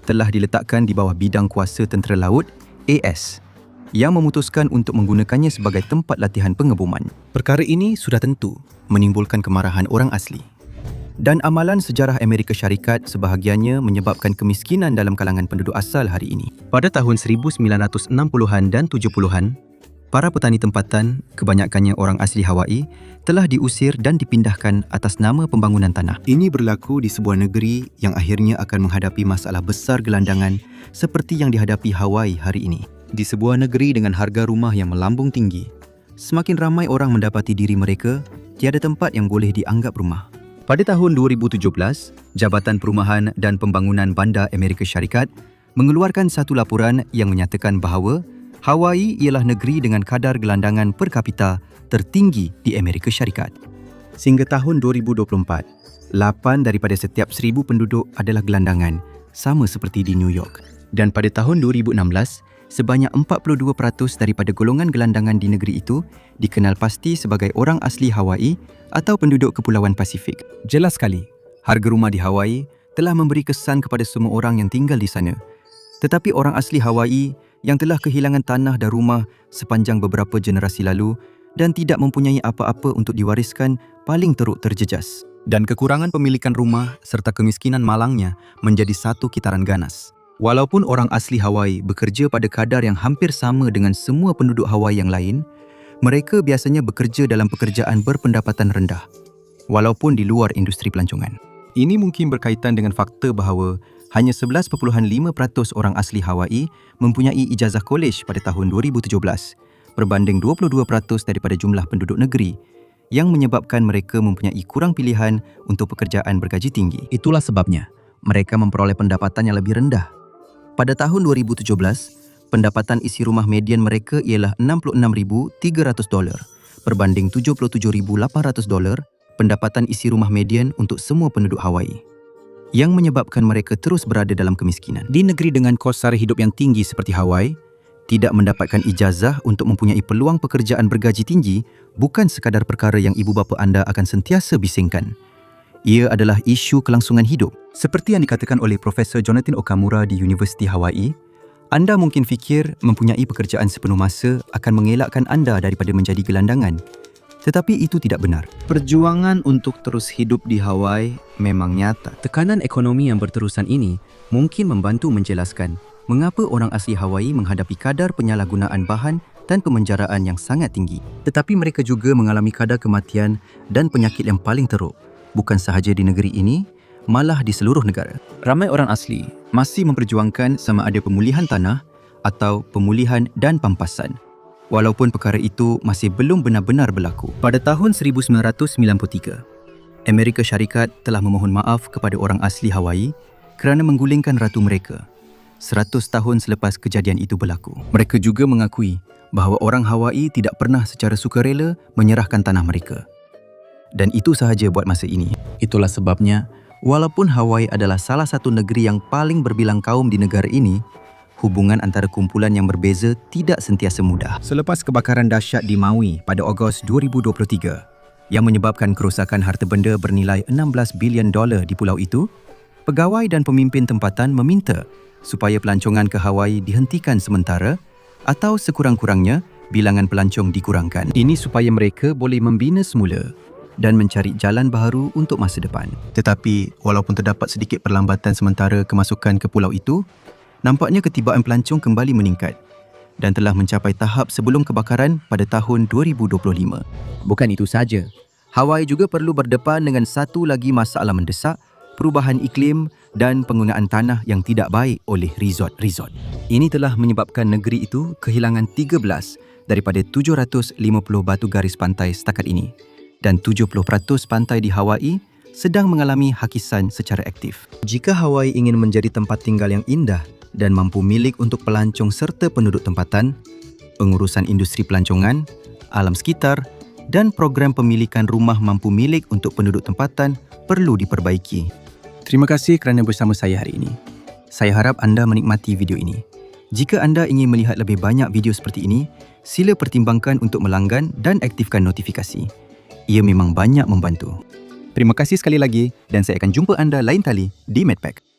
telah diletakkan di bawah bidang kuasa tentera laut AS yang memutuskan untuk menggunakannya sebagai tempat latihan pengebuman. Perkara ini sudah tentu menimbulkan kemarahan orang asli. Dan amalan sejarah Amerika Syarikat sebahagiannya menyebabkan kemiskinan dalam kalangan penduduk asal hari ini. Pada tahun 1960-an dan 70-an, para petani tempatan, kebanyakannya orang asli Hawaii, telah diusir dan dipindahkan atas nama pembangunan tanah. Ini berlaku di sebuah negeri yang akhirnya akan menghadapi masalah besar gelandangan seperti yang dihadapi Hawaii hari ini. Di sebuah negeri dengan harga rumah yang melambung tinggi, semakin ramai orang mendapati diri mereka tiada tempat yang boleh dianggap rumah. Pada tahun 2017, Jabatan Perumahan dan Pembangunan Bandar Amerika Syarikat mengeluarkan satu laporan yang menyatakan bahawa Hawaii ialah negeri dengan kadar gelandangan per kapita tertinggi di Amerika Syarikat. Sehingga tahun 2024, 8 daripada setiap 1,000 penduduk adalah gelandangan, sama seperti di New York. Dan pada tahun 2016, sebanyak 42% daripada golongan gelandangan di negeri itu dikenal pasti sebagai orang asli Hawaii atau penduduk Kepulauan Pasifik. Jelas sekali, harga rumah di Hawaii telah memberi kesan kepada semua orang yang tinggal di sana. Tetapi orang asli Hawaii yang telah kehilangan tanah dan rumah sepanjang beberapa generasi lalu dan tidak mempunyai apa-apa untuk diwariskan paling teruk terjejas. Dan kekurangan pemilikan rumah serta kemiskinan malangnya menjadi satu kitaran ganas. Walaupun orang asli Hawaii bekerja pada kadar yang hampir sama dengan semua penduduk Hawaii yang lain, mereka biasanya bekerja dalam pekerjaan berpendapatan rendah, walaupun di luar industri pelancongan. Ini mungkin berkaitan dengan fakta bahawa hanya 11.5% orang asli Hawaii mempunyai ijazah kolej pada tahun 2017, berbanding 22% daripada jumlah penduduk negeri yang menyebabkan mereka mempunyai kurang pilihan untuk pekerjaan bergaji tinggi. Itulah sebabnya mereka memperoleh pendapatan yang lebih rendah. Pada tahun 2017, pendapatan isi rumah median mereka ialah $66,300 berbanding $77,800 pendapatan isi rumah median untuk semua penduduk Hawaii, yang menyebabkan mereka terus berada dalam kemiskinan. Di negeri dengan kos sara hidup yang tinggi seperti Hawaii, tidak mendapatkan ijazah untuk mempunyai peluang pekerjaan bergaji tinggi bukan sekadar perkara yang ibu bapa anda akan sentiasa bisingkan. Ia adalah isu kelangsungan hidup. Seperti yang dikatakan oleh Profesor Jonathan Okamura di Universiti Hawaii, anda mungkin fikir mempunyai pekerjaan sepenuh masa akan mengelakkan anda daripada menjadi gelandangan. Tetapi itu tidak benar. Perjuangan untuk terus hidup di Hawaii memang nyata. Tekanan ekonomi yang berterusan ini mungkin membantu menjelaskan mengapa orang asli Hawaii menghadapi kadar penyalahgunaan bahan dan pemenjaraan yang sangat tinggi. Tetapi mereka juga mengalami kadar kematian dan penyakit yang paling teruk, bukan sahaja di negeri ini, malah di seluruh negara. Ramai orang asli Masih memperjuangkan sama ada pemulihan tanah atau pemulihan dan pampasan, walaupun perkara itu masih belum benar-benar berlaku. Pada tahun 1993, Amerika Syarikat telah memohon maaf kepada orang asli Hawaii kerana menggulingkan ratu mereka 100 tahun selepas kejadian itu berlaku. Mereka juga mengakui bahawa orang Hawaii tidak pernah secara sukarela menyerahkan tanah mereka. Dan itu sahaja buat masa ini. Itulah sebabnya, walaupun Hawaii adalah salah satu negeri yang paling berbilang kaum di negara ini, hubungan antara kumpulan yang berbeza tidak sentiasa mudah. Selepas kebakaran dahsyat di Maui pada Ogos 2023 yang menyebabkan kerosakan harta benda bernilai $16 bilion di pulau itu, pegawai dan pemimpin tempatan meminta supaya pelancongan ke Hawaii dihentikan sementara atau sekurang-kurangnya bilangan pelancong dikurangkan. Ini supaya mereka boleh membina semula dan mencari jalan baharu untuk masa depan. Tetapi, walaupun terdapat sedikit perlambatan sementara kemasukan ke pulau itu, nampaknya ketibaan pelancong kembali meningkat dan telah mencapai tahap sebelum kebakaran pada tahun 2025. Bukan itu saja, Hawaii juga perlu berdepan dengan satu lagi masalah mendesak, perubahan iklim dan penggunaan tanah yang tidak baik oleh resort-resort. Ini telah menyebabkan negeri itu kehilangan 13 daripada 750 batu garis pantai setakat ini, dan 70% pantai di Hawaii sedang mengalami hakisan secara aktif. Jika Hawaii ingin menjadi tempat tinggal yang indah dan mampu milik untuk pelancong serta penduduk tempatan, pengurusan industri pelancongan, alam sekitar dan program pemilikan rumah mampu milik untuk penduduk tempatan perlu diperbaiki. Terima kasih kerana bersama saya hari ini. Saya harap anda menikmati video ini. Jika anda ingin melihat lebih banyak video seperti ini, sila pertimbangkan untuk melanggan dan aktifkan notifikasi. Ia memang banyak membantu. Terima kasih sekali lagi dan saya akan jumpa anda lain kali di MedPack.